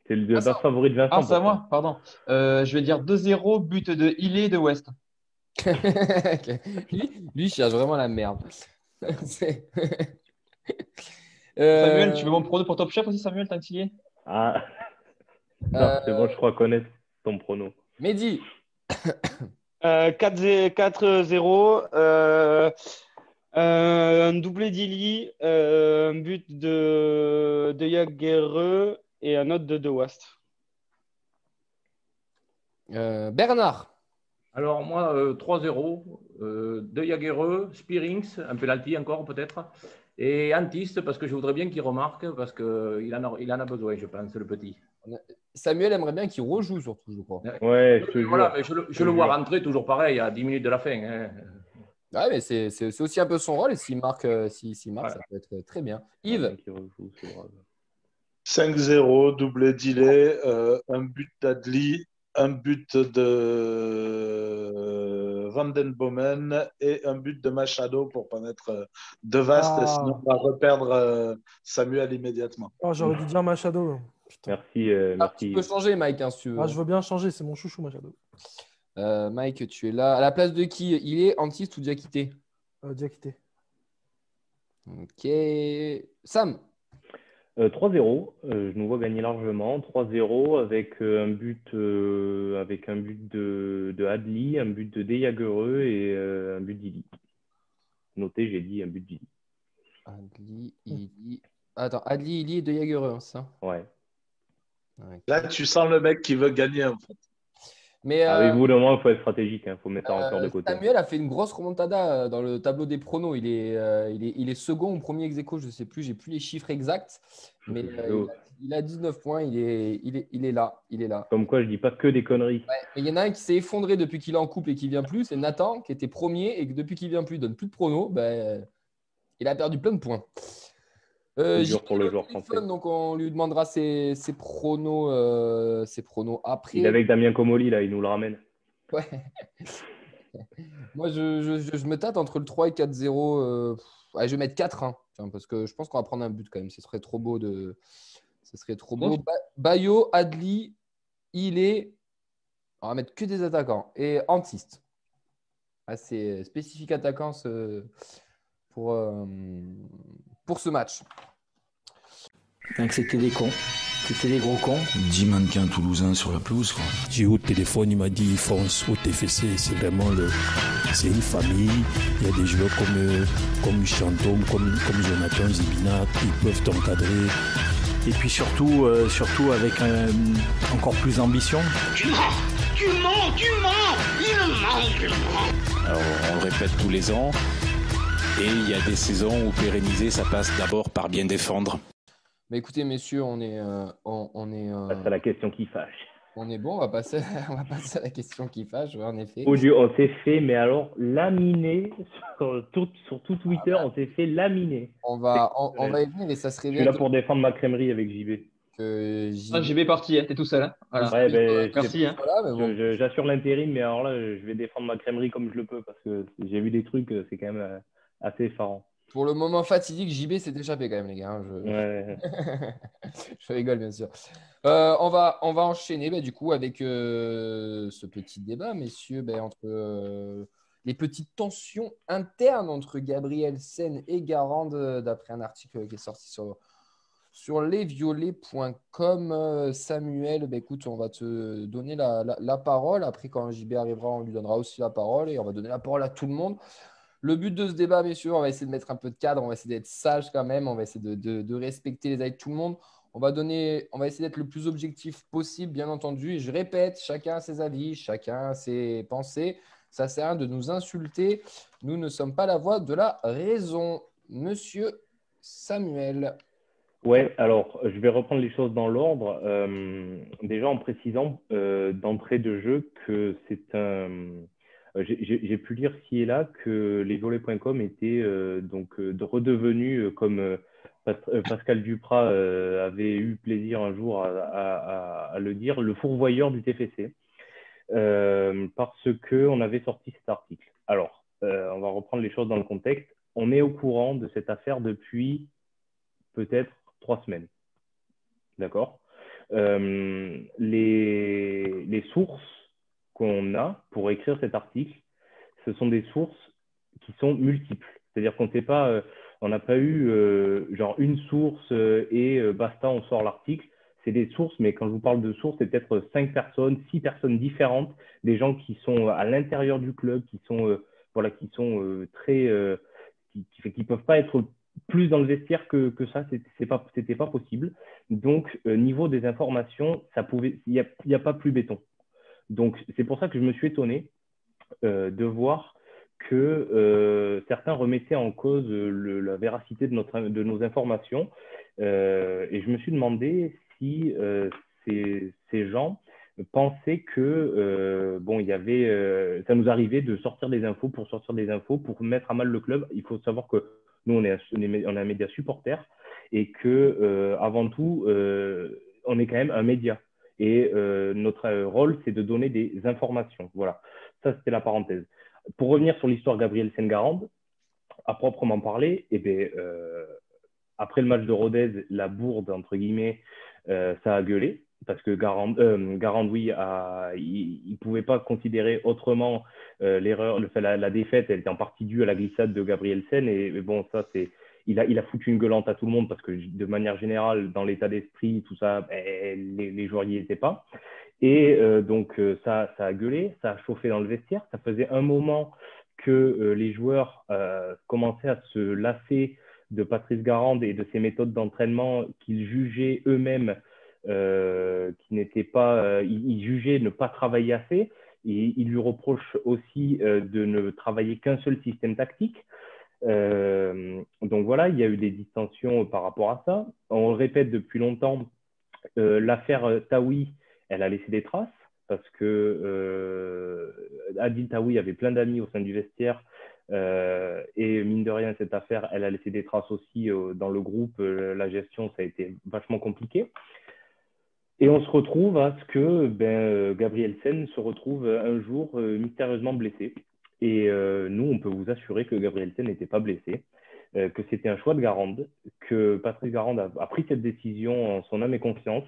[SPEAKER 12] C'est le favori de Vincent.
[SPEAKER 9] Ah, c'est à moi, pardon. Je vais dire 2-0, but de Ilé de West.
[SPEAKER 1] Lui, il cherche vraiment la merde.
[SPEAKER 9] Samuel, tu veux mon prono pour Top Chef aussi, Samuel, tant qu'il y est?
[SPEAKER 12] Ah, non, c'est bon, je crois connaître ton prono.
[SPEAKER 1] Mehdi.
[SPEAKER 2] 4-0. Un doublé d'Ili, un but de Jagereux et un autre de West.
[SPEAKER 1] Bernard.
[SPEAKER 4] Alors, moi, 3-0. De Jagereux, Spearings, un penalty encore peut-être. Et Antiste, parce que je voudrais bien qu'il remarque, parce qu'il en a besoin, je pense, le petit.
[SPEAKER 1] Samuel aimerait bien qu'il rejoue, surtout, je crois.
[SPEAKER 12] Ouais,
[SPEAKER 4] voilà, mais je le vois rentrer toujours pareil, à 10 minutes de la fin. Hein.
[SPEAKER 1] Ouais, mais c'est aussi un peu son rôle. Et s'il marque, ça peut être très bien. Yves.
[SPEAKER 3] 5-0, doublé d'Ilé, un but d'Adli, un but de Van den Bomen et un but de Machado pour pas mettre de Vaste, sinon on va reperdre Samuel immédiatement.
[SPEAKER 7] Oh, j'aurais dû dire Machado.
[SPEAKER 12] Merci.
[SPEAKER 1] Tu peux changer, Mike, hein, si tu veux.
[SPEAKER 7] Je veux bien changer, c'est mon chouchou, Machado.
[SPEAKER 1] Mike, tu es là. À la place de qui? Il est Antiste ou Diakité?
[SPEAKER 7] Diakité.
[SPEAKER 1] Ok. Sam.
[SPEAKER 12] 3-0, je nous vois gagner largement. 3-0 avec un but de Adli, un but de Jagereux et un but d'Ili. Notez, j'ai dit un but d'Ili.
[SPEAKER 1] Adli, Ili. Attends, Adli, Ili et de Jagereux, hein, ça?
[SPEAKER 12] Ouais.
[SPEAKER 1] Okay.
[SPEAKER 3] Là, tu sens le mec qui veut gagner, en fait.
[SPEAKER 1] Mais
[SPEAKER 12] avec vous, le moins, il faut être stratégique. Il faut mettre encore de côté.
[SPEAKER 1] Samuel a fait une grosse remontada dans le tableau des pronos. Il est second ou premier ex-aequo, je ne sais plus. Je n'ai plus les chiffres exacts. Mais il a 19 points. Il est là.
[SPEAKER 12] Comme quoi, je ne dis pas que des conneries.
[SPEAKER 1] Ouais, mais il y en a un qui s'est effondré depuis qu'il est en couple et qui ne vient plus. C'est Nathan, qui était premier et que depuis qu'il ne vient plus, il ne donne plus de pronos. Il a perdu plein de points.
[SPEAKER 12] C'est dur pour le joueur français.
[SPEAKER 1] Donc, on lui demandera ses pronos après.
[SPEAKER 12] Il est avec Damien Comoli, là, il nous le ramène.
[SPEAKER 1] Ouais. Moi, je me tâte entre le 3 et 4-0. Je vais mettre 4, hein, parce que je pense qu'on va prendre un but quand même. Ce serait trop beau. Bayo, Adli, Ilé. On va mettre que des attaquants. Et Antiste. C'est spécifique attaquant pour ce match.
[SPEAKER 13] Donc c'était des cons. C'était des gros cons.
[SPEAKER 10] 10 mannequins toulousains sur la pelouse, quoi.
[SPEAKER 11] J'ai eu au téléphone, il m'a dit fonce au TFC, c'est vraiment c'est une famille. Il y a des joueurs comme Chantôme, comme Jonathan Zibina, qui peuvent t'encadrer.
[SPEAKER 13] Et puis surtout avec encore plus d'ambition.
[SPEAKER 8] Tu mens, il ment.
[SPEAKER 14] Alors on le répète tous les ans. Et il y a des saisons où pérenniser, ça passe d'abord par bien défendre.
[SPEAKER 1] Mais écoutez, messieurs, on est
[SPEAKER 12] passe à la question qui fâche.
[SPEAKER 1] On est bon, on va passer à la question qui fâche, ouais, en effet.
[SPEAKER 12] On s'est fait, mais alors, laminer sur tout Twitter, on s'est fait laminer.
[SPEAKER 1] On va y venir et ça serait bien.
[SPEAKER 12] Je suis là pour défendre ma crèmerie avec JB.
[SPEAKER 9] JB est parti, t'es tout seul. Hein, voilà.
[SPEAKER 12] Ouais,
[SPEAKER 9] merci. Hein.
[SPEAKER 1] Voilà, bon.
[SPEAKER 12] J'assure l'intérim, mais alors là, je vais défendre ma crèmerie comme je le peux parce que j'ai vu des trucs, c'est quand même assez effarant.
[SPEAKER 1] Pour le moment fatidique, JB s'est échappé quand même, les gars.
[SPEAKER 12] Ouais.
[SPEAKER 1] Je rigole, bien sûr. On va enchaîner du coup avec ce petit débat, messieurs, entre les petites tensions internes entre Gabriel Sen et Garande, d'après un article qui est sorti sur lesviolets.com. Samuel, écoute, on va te donner la parole. Après, quand JB arrivera, on lui donnera aussi la parole et on va donner la parole à tout le monde. Le but de ce débat, messieurs, on va essayer de mettre un peu de cadre, on va essayer d'être sage quand même, on va essayer de respecter les avis de tout le monde. On va essayer d'être le plus objectif possible, bien entendu. Et je répète, chacun a ses avis, chacun a ses pensées. Ça sert à rien de nous insulter. Nous ne sommes pas la voix de la raison. Monsieur Samuel.
[SPEAKER 12] Ouais, alors je vais reprendre les choses dans l'ordre. Déjà en précisant d'entrée de jeu que c'est un... J'ai pu lire ci et là que lesviolets.com était redevenu, comme Pascal Duprat avait eu plaisir un jour à le dire, le fourvoyeur du TFC, parce qu'on avait sorti cet article. Alors, on va reprendre les choses dans le contexte. On est au courant de cette affaire depuis peut-être 3 semaines. D'accord ? Les sources qu'on a pour écrire cet article, ce sont des sources qui sont multiples. C'est-à-dire qu'on ne sait pas, on n'a pas eu genre une source et basta, on sort l'article. C'est des sources, mais quand je vous parle de sources, c'est peut-être 5 personnes, 6 personnes différentes, des gens qui sont à l'intérieur du club, qui sont très, qui peuvent pas être plus dans le vestiaire que ça, c'était pas possible. Donc, niveau des informations, il n'y a pas plus béton. Donc, c'est pour ça que je me suis étonné de voir que certains remettaient en cause la véracité de nos informations. Et je me suis demandé si ces gens pensaient que ça nous arrivait de sortir des infos pour mettre à mal le club. Il faut savoir que nous, on est un média supporter et que avant tout, on est quand même un média. Et notre rôle, c'est de donner des informations. Voilà, ça, c'était la parenthèse. Pour revenir sur l'histoire Gabrielsen-Garande, à proprement parler, après le match de Rodez, la bourde, entre guillemets, ça a gueulé, parce que Garande, oui, il ne pouvait pas considérer autrement l'erreur, la défaite, elle était en partie due à la glissade de Gabrielsen, et bon, ça, il a foutu une gueulante à tout le monde, parce que de manière générale, dans l'état d'esprit, tout ça, les joueurs n'y étaient pas. Et donc, ça a gueulé, ça a chauffé dans le vestiaire. Ça faisait un moment que les joueurs commençaient à se lasser de Patrice Garande et de ses méthodes d'entraînement qu'ils jugeaient eux-mêmes, qui n'étaient pas, ils jugeaient ne pas travailler assez. Et ils lui reprochent aussi de ne travailler qu'un seul système tactique. Donc voilà, il y a eu des distensions par rapport à ça. On le répète depuis longtemps, l'affaire Taoui, elle a laissé des traces parce que Adil Taoui avait plein d'amis au sein du vestiaire et mine de rien, cette affaire, elle a laissé des traces aussi dans le groupe. La gestion, ça a été vachement compliqué. Et on se retrouve à ce que Gabrielsen se retrouve un jour mystérieusement blessé. Et nous, on peut vous assurer que Gabrielsen n'était pas blessé, que c'était un choix de Garande, que Patrice Garande a pris cette décision en son âme et conscience.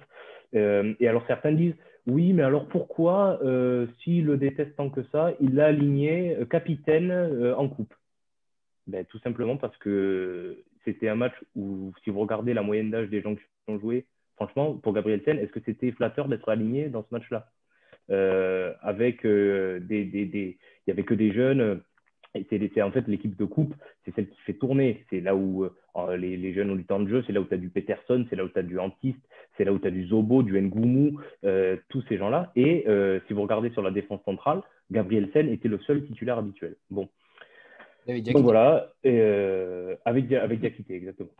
[SPEAKER 12] Et alors certains disent, oui, mais alors pourquoi, s'il le déteste tant que ça, il l'a aligné capitaine en coupe? Tout simplement parce que c'était un match où, si vous regardez la moyenne d'âge des gens qui ont joué, franchement, pour Gabrielsen, est-ce que c'était flatteur d'être aligné dans ce match-là? Il n'y avait que des jeunes. C'est en fait l'équipe de coupe, c'est celle qui fait tourner. C'est là où les jeunes ont du temps de jeu, c'est là où tu as du Peterson, c'est là où tu as du Antiste, c'est là où tu as du Zobo, du Ngoumou, tous ces gens-là. Et si vous regardez sur la défense centrale, Gabrielsen était le seul titulaire habituel. Bon. Donc voilà, avec Diakité, exactement.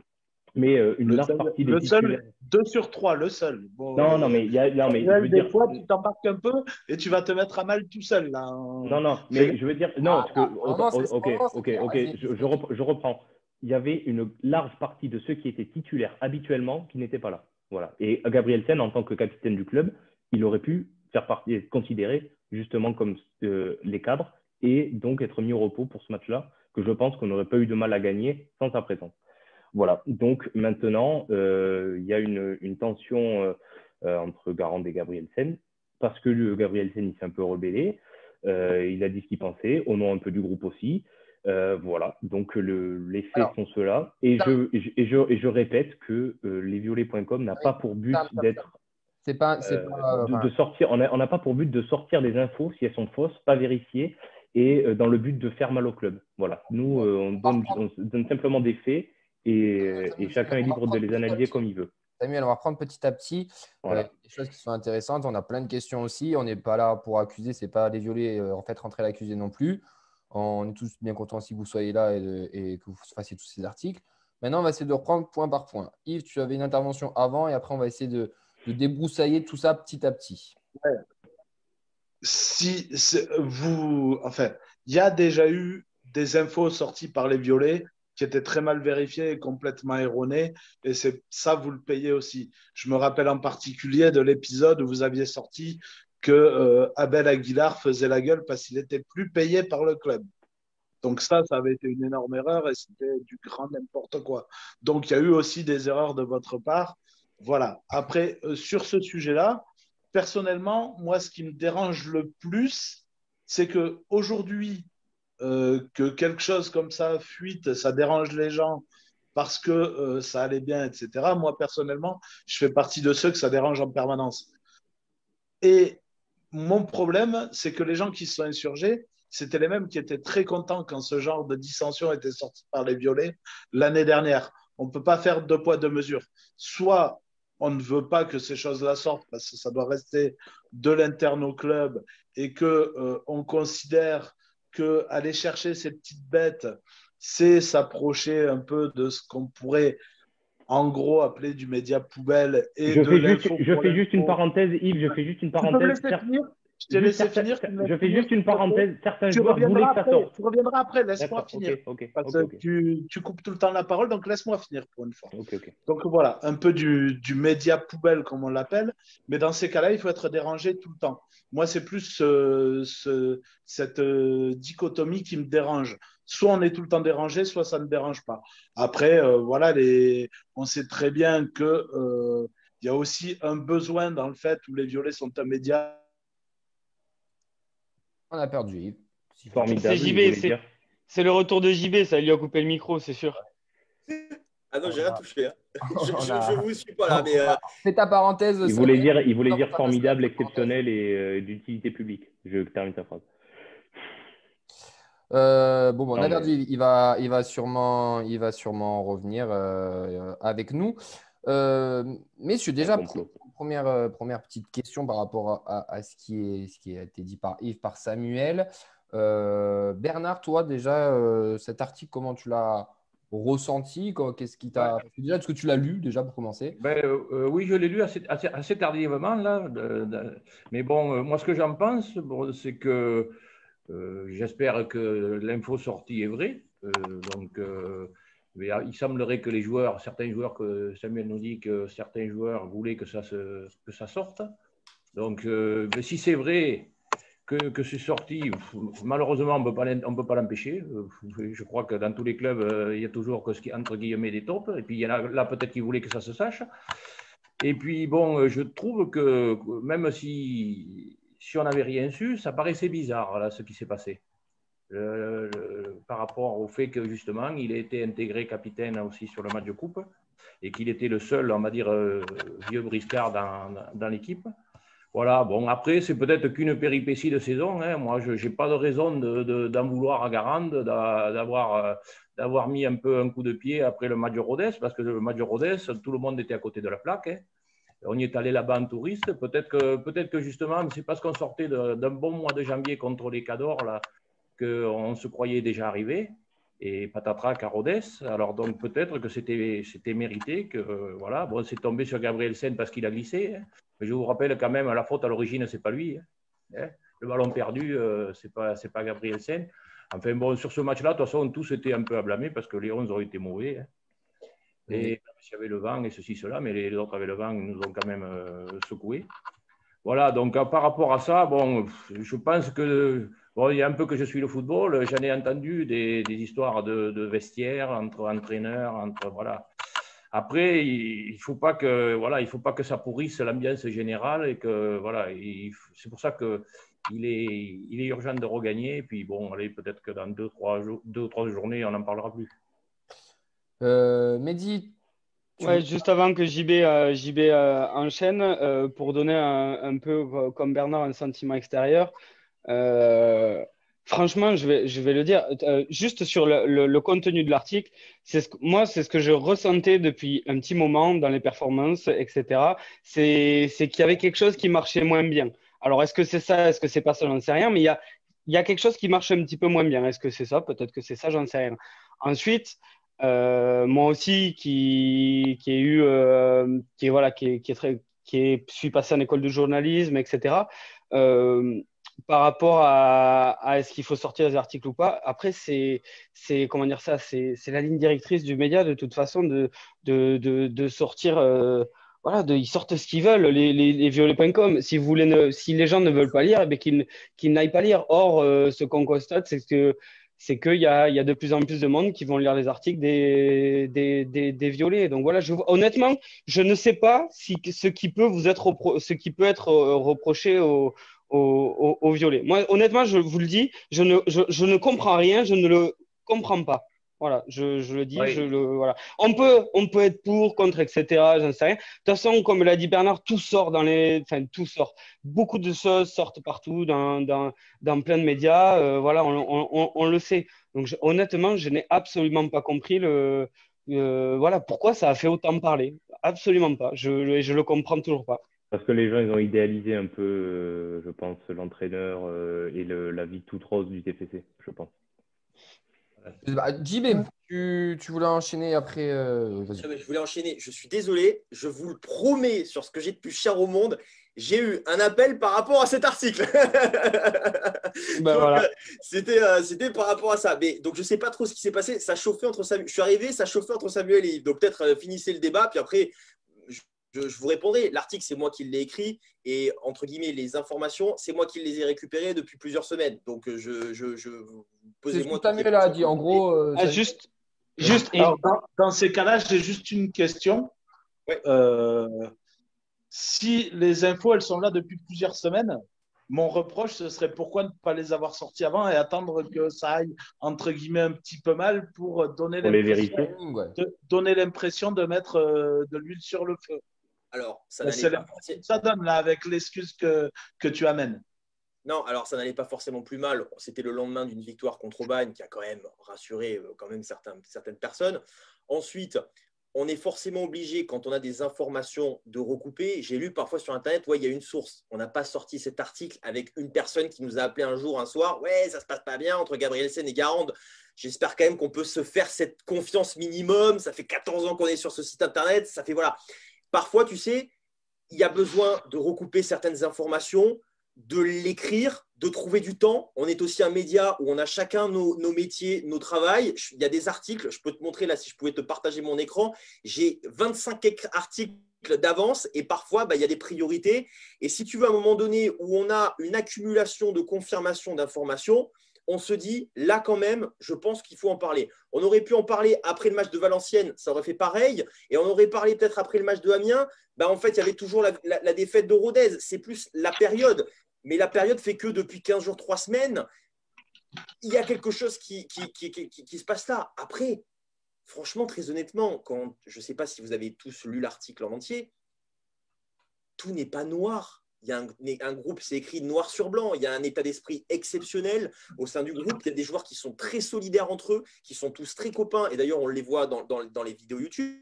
[SPEAKER 12] Mais une large partie des titulaires…
[SPEAKER 3] 2 sur 3, le seul. Bon,
[SPEAKER 12] non, mais je veux
[SPEAKER 3] des
[SPEAKER 12] dire…
[SPEAKER 3] fois, tu t'embarques un peu et tu vas te mettre à mal tout seul. Là.
[SPEAKER 12] Non, mais je veux dire… Non, je reprends. Il y avait une large partie de ceux qui étaient titulaires habituellement qui n'étaient pas là. Voilà. Et Gabrielsen, en tant que capitaine du club, il aurait pu faire partie, être considéré justement comme les cadres et donc être mis au repos pour ce match-là, que je pense qu'on n'aurait pas eu de mal à gagner sans sa présence. Voilà, donc maintenant, il y a une tension entre Garande et Gabrielsen, parce que Gabrielsen, il s'est un peu rebellé, il a dit ce qu'il pensait, au nom un peu du groupe aussi. Voilà, donc les faits sont ceux-là. Et je répète que lesviolets.com n'a pas pour but d'être… de sortir, on n'a pas pour but de sortir des infos si elles sont fausses, pas vérifiées, et dans le but de faire mal au club. Voilà, nous, on donne simplement des faits. Et chacun est libre de les analyser comme il veut.
[SPEAKER 1] Samuel, on va prendre petit à petit des choses qui sont intéressantes. On a plein de questions aussi. On n'est pas là pour accuser. Ce n'est pas les violets rentrer l'accusé non plus. On est tous bien contents si vous soyez là et que vous fassiez tous ces articles. Maintenant, on va essayer de reprendre point par point. Yves, tu avais une intervention avant et après, on va essayer de débroussailler tout ça petit à petit.
[SPEAKER 3] Ouais. Il y a déjà eu des infos sorties par les violets qui était très mal vérifié et complètement erroné. Et c'est ça, vous le payez aussi. Je me rappelle en particulier de l'épisode où vous aviez sorti que Abel Aguilar faisait la gueule parce qu'il n'était plus payé par le club. Donc ça avait été une énorme erreur et c'était du grand n'importe quoi. Donc il y a eu aussi des erreurs de votre part Voilà. Après, sur ce sujet-là, personnellement, moi, ce qui me dérange le plus, c'est qu'aujourd'hui, que quelque chose comme ça fuite, ça dérange les gens parce que ça allait bien, etc. Moi, personnellement, je fais partie de ceux que ça dérange en permanence. Et mon problème, c'est que les gens qui se sont insurgés, c'était les mêmes qui étaient très contents quand ce genre de dissension était sorti par les violets l'année dernière. On ne peut pas faire deux poids, deux mesures. Soit on ne veut pas que ces choses-là sortent parce que ça doit rester de l'interne au club et qu'on considère qu'aller chercher ces petites bêtes, c'est s'approcher un peu de ce qu'on pourrait en gros appeler du média poubelle. Et
[SPEAKER 12] je fais juste une parenthèse, Yves, je fais juste une parenthèse.
[SPEAKER 3] Je t'ai laissé finir.
[SPEAKER 12] Je fais juste une parenthèse. Certains joueurs voulaient que ça sorte.
[SPEAKER 3] Tu reviendras après, laisse-moi finir. Parce que tu coupes tout le temps la parole, donc laisse-moi finir pour une fois. Donc voilà, un peu du média poubelle, comme on l'appelle. Mais dans ces cas-là, il faut être dérangé tout le temps. Moi, c'est plus cette dichotomie qui me dérange. Soit on est tout le temps dérangé, soit ça ne dérange pas. Après, voilà, on sait très bien qu'il y a aussi un besoin dans le fait où les violets sont un média.
[SPEAKER 1] On a perdu Yves.
[SPEAKER 2] Formidable. C'est JB, c'est le retour de JB, ça lui a coupé le micro, c'est sûr.
[SPEAKER 5] Ah non, j'ai rien touché. Hein. Je vous suis pas là, mais.
[SPEAKER 1] Fais ta parenthèse.
[SPEAKER 12] Il voulait dire formidable, exceptionnel et d'utilité publique. Je termine ta phrase.
[SPEAKER 1] On a perdu. Il va sûrement revenir avec nous. Messieurs, déjà, première petite question par rapport à ce qui a été dit par Yves, par Samuel. Bernard, toi, déjà, cet article, comment tu l'as ressenti? Qu'est-ce qui t'a… Déjà, est-ce que tu l'as lu, déjà, pour commencer?
[SPEAKER 4] Oui, je l'ai lu assez tardivement, là. Mais bon, moi, ce que j'en pense, c'est que j'espère que l'info sortie est vraie. Mais il semblerait que certains joueurs, que Samuel nous dit que certains joueurs voulaient que ça sorte. Donc, si c'est vrai que c'est sorti, malheureusement, on ne peut pas l'empêcher. Je crois que dans tous les clubs, il y a toujours que ce qui est entre guillemets des tops. Et puis, il y en a là peut-être qui voulaient que ça se sache. Et puis, bon, je trouve que même si on n'avait rien su, ça paraissait bizarre, là, ce qui s'est passé. Par rapport au fait que justement il a été intégré capitaine aussi sur le match de coupe et qu'il était le seul, on va dire, vieux briscard dans l'équipe. Voilà, bon, après c'est peut-être qu'une péripétie de saison, hein. Moi je n'ai pas de raison d'en vouloir à Garande d'avoir mis un peu un coup de pied après le match de Rodez, parce que le match de Rodez, tout le monde était à côté de la plaque, hein. On y est allé là-bas en touriste, peut-être que justement c'est parce qu'on sortait d'un bon mois de janvier contre les Cadors là, qu'on se croyait déjà arrivé, et patatrac à Rodez. Alors donc peut-être que c'était mérité, que voilà, bon, c'est tombé sur Gabrielsen parce qu'il a glissé, hein. Mais je vous rappelle quand même, la faute à l'origine, c'est pas lui, hein. Le ballon perdu, c'est pas Gabrielsen. Enfin bon, sur ce match-là, de toute façon, tous étaient un peu à blâmer parce que les 11 ont été mauvais, hein. Et il y avait le vent et ceci, cela, mais les autres avaient le vent, ils nous ont quand même secoués. Voilà, donc par rapport à ça, bon, je pense que… Bon, il y a un peu que je suis le football, j'en ai entendu des histoires de vestiaires entre entraîneurs, voilà. Après, il faut pas que ça pourrisse l'ambiance générale et que voilà, c'est pour ça que il est urgent de regagner. Et puis bon, allez, peut-être que dans 2 ou 3 journées, on n'en parlera plus.
[SPEAKER 1] Mehdi.
[SPEAKER 2] Ouais, juste avant que JB enchaîne, pour donner un peu comme Bernard un sentiment extérieur. Franchement, je vais le dire, juste sur le contenu de l'article, moi, c'est ce que je ressentais depuis un petit moment dans les performances, etc. C'est qu'il y avait quelque chose qui marchait moins bien. Alors, est-ce que c'est ça? Est-ce que c'est pas ça? J'en sais rien, mais il y a quelque chose qui marche un petit peu moins bien. Est-ce que c'est ça? Peut-être que c'est ça, j'en sais rien. Ensuite, moi aussi, qui suis passé en école de journalisme, etc. Par rapport à est-ce qu'il faut sortir des articles ou pas. Après, c'est comment dire ça, c'est la ligne directrice du média de toute façon de sortir. Voilà, ils sortent ce qu'ils veulent, les violets.com. Si les gens ne veulent pas lire, eh bien, qu'ils n'aillent pas lire. Or, ce qu'on constate, c'est que c'est qu'il y a de plus en plus de monde qui vont lire les articles des violets. Donc voilà, honnêtement, je ne sais pas ce qui peut être reproché aux violets. Moi, honnêtement, je vous le dis, je ne comprends rien, je ne le comprends pas. Voilà, je le dis, oui. Voilà. On peut être pour, contre, etc. J'en sais rien. De toute façon, comme l'a dit Bernard, tout sort tout sort. Beaucoup de choses sortent partout dans plein de médias. Voilà, on le sait. Donc, honnêtement, je n'ai absolument pas compris voilà, pourquoi ça a fait autant parler. Absolument pas. Je le comprends toujours pas.
[SPEAKER 12] Parce que les gens, ils ont idéalisé un peu, je pense, l'entraîneur et la vie toute rose du TFC, je pense.
[SPEAKER 1] JB, tu voulais enchaîner après
[SPEAKER 5] Je voulais enchaîner. Je suis désolé, je vous le promets, sur ce que j'ai de plus cher au monde, j'ai eu un appel par rapport à cet article.
[SPEAKER 2] Voilà.
[SPEAKER 5] C'était par rapport à ça. Mais, donc, je ne sais pas trop ce qui s'est passé. Ça chauffait entre Samuel. Je suis arrivé, ça chauffait entre Samuel et Yves. Donc, peut-être finissez le débat, puis après, je vous répondrai. L'article, c'est moi qui l'ai écrit. Et, entre guillemets, les informations, c'est moi qui les ai récupérées depuis plusieurs semaines. Donc,
[SPEAKER 1] posez-moi. C'est ce que Samuel a dit. En gros,
[SPEAKER 3] Alors, dans ces cas-là, j'ai juste une question.
[SPEAKER 5] Ouais.
[SPEAKER 3] Si les infos, elles sont là depuis plusieurs semaines, mon reproche, ce serait pourquoi ne pas les avoir sorties avant et attendre que ça aille, entre guillemets, un petit peu mal pour donner l'impression de mettre de l'huile sur le feu.
[SPEAKER 5] Alors, ça
[SPEAKER 3] donne là avec l'excuse que tu amènes.
[SPEAKER 5] Non, alors ça n'allait pas forcément plus mal. C'était le lendemain d'une victoire contre Aubagne qui a quand même rassuré certaines personnes. Ensuite, on est forcément obligé, quand on a des informations, de recouper. J'ai lu parfois sur Internet, il y a une source. On n'a pas sorti cet article avec une personne qui nous a appelé un jour, un soir. Ouais, ça ne se passe pas bien entre Gabrielsen et Garande. J'espère quand même qu'on peut se faire cette confiance minimum. Ça fait 14 ans qu'on est sur ce site Internet. Ça fait voilà. Parfois, tu sais, il y a besoin de recouper certaines informations, de l'écrire, de trouver du temps. On est aussi un média où on a chacun nos métiers, nos travails. Il y a des articles, je peux te montrer là, si je pouvais te partager mon écran. J'ai 25 articles d'avance et parfois, il y a des priorités. Et si tu veux, à un moment donné où on a une accumulation de confirmation d'informations, on se dit, là quand même, je pense qu'il faut en parler. On aurait pu en parler après le match de Valenciennes, ça aurait fait pareil. Et on aurait parlé peut-être après le match de Amiens. En fait, il y avait toujours la défaite de Rodez. C'est plus la période. Mais la période fait que depuis 15 jours, 3 semaines, il y a quelque chose qui se passe là. Après, franchement, très honnêtement, je ne sais pas si vous avez tous lu l'article en entier, tout n'est pas noir. Il y a un groupe, c'est écrit noir sur blanc. Il y a un état d'esprit exceptionnel au sein du groupe. Il y a des joueurs qui sont très solidaires entre eux, qui sont tous très copains. Et d'ailleurs, on les voit dans les vidéos YouTube.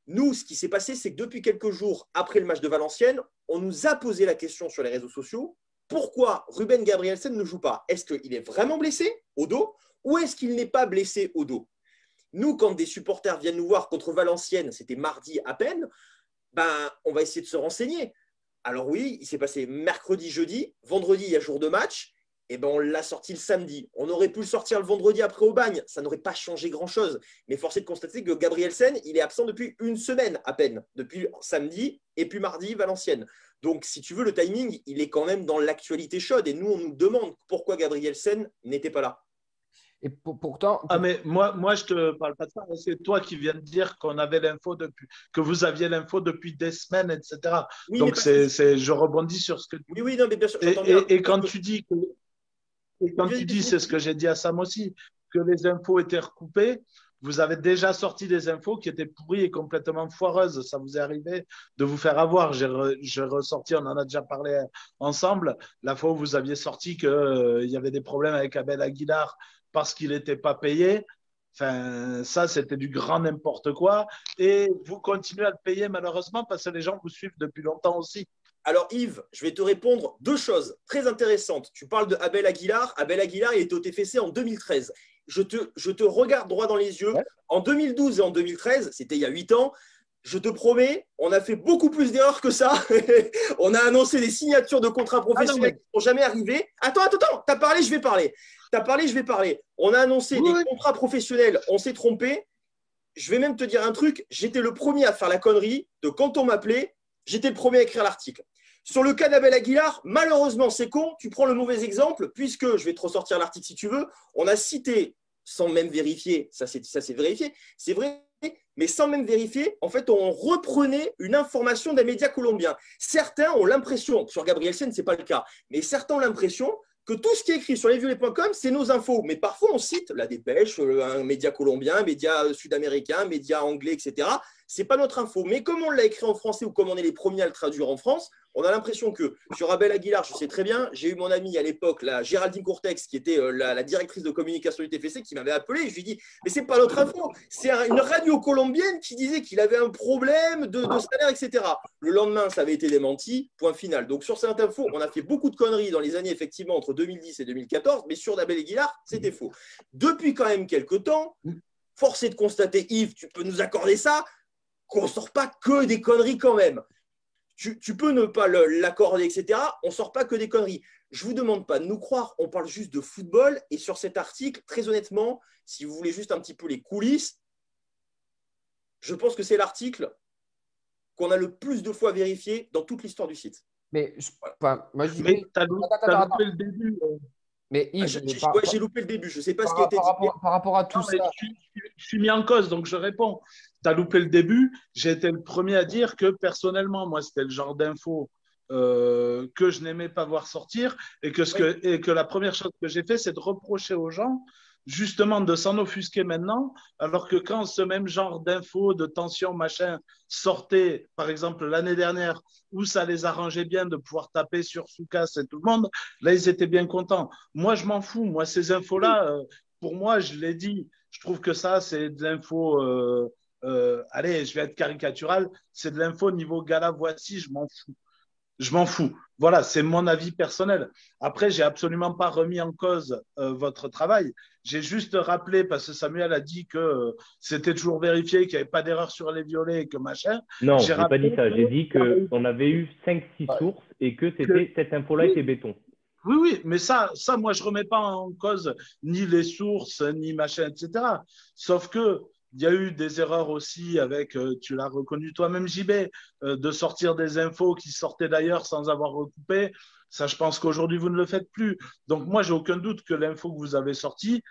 [SPEAKER 5] Nous, ce qui s'est passé, c'est que depuis quelques jours après le match de Valenciennes, on nous a posé la question sur les réseaux sociaux, pourquoi Ruben Gabrielsen ne joue pas? Est-ce qu'il est vraiment blessé au dos ou est-ce qu'il n'est pas blessé au dos? Nous, quand des supporters viennent nous voir contre Valenciennes, c'était mardi à peine, on va essayer de se renseigner. Alors oui, il s'est passé mercredi, jeudi, vendredi, il y a jour de match. On l'a sorti le samedi. On aurait pu le sortir le vendredi après Aubagne. Ça n'aurait pas changé grand-chose. Mais force est de constater que Gabrielsen, il est absent depuis une semaine à peine. Depuis samedi et puis mardi, Valenciennes. Donc, si tu veux, le timing, il est quand même dans l'actualité chaude. Et nous, on nous demande pourquoi Gabrielsen n'était pas là.
[SPEAKER 1] Et pourtant…
[SPEAKER 3] mais moi, je ne te parle pas de ça. C'est toi qui viens de dire qu'on avait l'info que vous aviez l'info depuis des semaines, etc. Oui, donc, je rebondis sur ce que tu dis.
[SPEAKER 5] Oui, non, mais bien sûr.
[SPEAKER 3] Et quand tu dis que… Et quand tu dis, c'est ce que j'ai dit à Sam aussi, que les infos étaient recoupées, vous avez déjà sorti des infos qui étaient pourries et complètement foireuses. Ça vous est arrivé de vous faire avoir. J'ai ressorti, on en a déjà parlé ensemble, la fois où vous aviez sorti qu'il y avait des problèmes avec Abel Aguilar parce qu'il n'était pas payé. Enfin, ça, c'était du grand n'importe quoi. Et vous continuez à le payer malheureusement parce que les gens vous suivent depuis longtemps aussi.
[SPEAKER 5] Alors Yves, je vais te répondre deux choses très intéressantes. Tu parles de Abel Aguilar. Abel Aguilar, il était au TFC en 2013. Je te regarde droit dans les yeux. Ouais. En 2012 et en 2013, c'était il y a 8 ans, je te promets, on a fait beaucoup plus d'erreurs que ça. On a annoncé des signatures de contrats professionnels qui ne sont jamais arrivées. Attends, t'as parlé, je vais parler. On a annoncé des contrats professionnels, on s'est trompé. Je vais même te dire un truc, j'étais le premier à faire la connerie de quand on m'appelait, j'étais le premier à écrire l'article. Sur le cas d'Abel Aguilar, malheureusement, c'est con, tu prends le mauvais exemple, puisque, je vais te ressortir l'article si tu veux, on a cité, sans même vérifier, ça c'est vérifié, c'est vrai, mais sans même vérifier, en fait, on reprenait une information d'un média colombien. Certains ont l'impression, sur Gabrielsen, ce n'est pas le cas, mais certains ont l'impression que tout ce qui est écrit sur lesviolets.com, c'est nos infos. Mais parfois, on cite La Dépêche, un média colombien, un média sud-américain, un média anglais, etc. Ce n'est pas notre info. Mais comme on l'a écrit en français ou comme on est les premiers à le traduire en France, on a l'impression que sur Abel Aguilar, je sais très bien, j'ai eu mon amie à l'époque, la Géraldine Courtex, qui était la directrice de communication du TFC, qui m'avait appelé. Et je lui ai dit, mais ce n'est pas notre info. C'est une radio colombienne qui disait qu'il avait un problème de salaire, etc. Le lendemain, ça avait été démenti. Point final. Donc sur cette info, on a fait beaucoup de conneries dans les années, effectivement, entre 2010 et 2014. Mais sur Abel Aguilar, c'était faux. Depuis quand même quelques temps, force est de constater, Yves, tu peux nous accorder ça, qu'on ne sort pas que des conneries quand même. Tu peux ne pas l'accorder, etc. On ne sort pas que des conneries. Je ne vous demande pas de nous croire, on parle juste de football. Et sur cet article, très honnêtement, si vous voulez juste un petit peu les coulisses, je pense que c'est l'article qu'on a le plus de fois vérifié dans toute l'histoire du site.
[SPEAKER 1] Mais, moi, je dis…
[SPEAKER 3] Mais tu as loupé le début.
[SPEAKER 1] Mais Yves,
[SPEAKER 5] j'ai loupé le début, je ne sais pas ce qui a été dit.
[SPEAKER 1] Par rapport à tout ça…
[SPEAKER 3] Je suis mis en cause, donc je réponds. Tu as loupé le début. J'ai été le premier à dire que personnellement, moi, c'était le genre d'info que je n'aimais pas voir sortir et que la première chose que j'ai fait, c'est de reprocher aux gens justement de s'en offusquer maintenant, alors que quand ce même genre d'infos, de tension, machin, sortait, par exemple, l'année dernière, où ça les arrangeait bien de pouvoir taper sur Soukas et tout le monde, là, ils étaient bien contents. Moi, je m'en fous. Moi, ces infos-là, pour moi, je l'ai dit, je trouve que ça, c'est de l'info… allez, je vais être caricatural, c'est de l'info niveau gala, voici, je m'en fous. Je m'en fous. Voilà, c'est mon avis personnel. Après, j'ai absolument pas remis en cause votre travail. J'ai juste rappelé, parce que Samuel a dit que c'était toujours vérifié, qu'il n'y avait pas d'erreur sur les violets et que machin.
[SPEAKER 12] Non, je n'ai pas dit ça. J'ai dit qu'on avait eu 5-6 sources et que cette info-là était béton.
[SPEAKER 3] Oui, mais ça, moi, je ne remets pas en cause ni les sources, ni machin, etc. Sauf que il y a eu des erreurs aussi avec, tu l'as reconnu toi-même, JB, de sortir des infos qui sortaient d'ailleurs sans avoir recoupé. Ça, je pense qu'aujourd'hui, vous ne le faites plus. Donc, moi, j'ai aucun doute que l'info que vous avez sortie,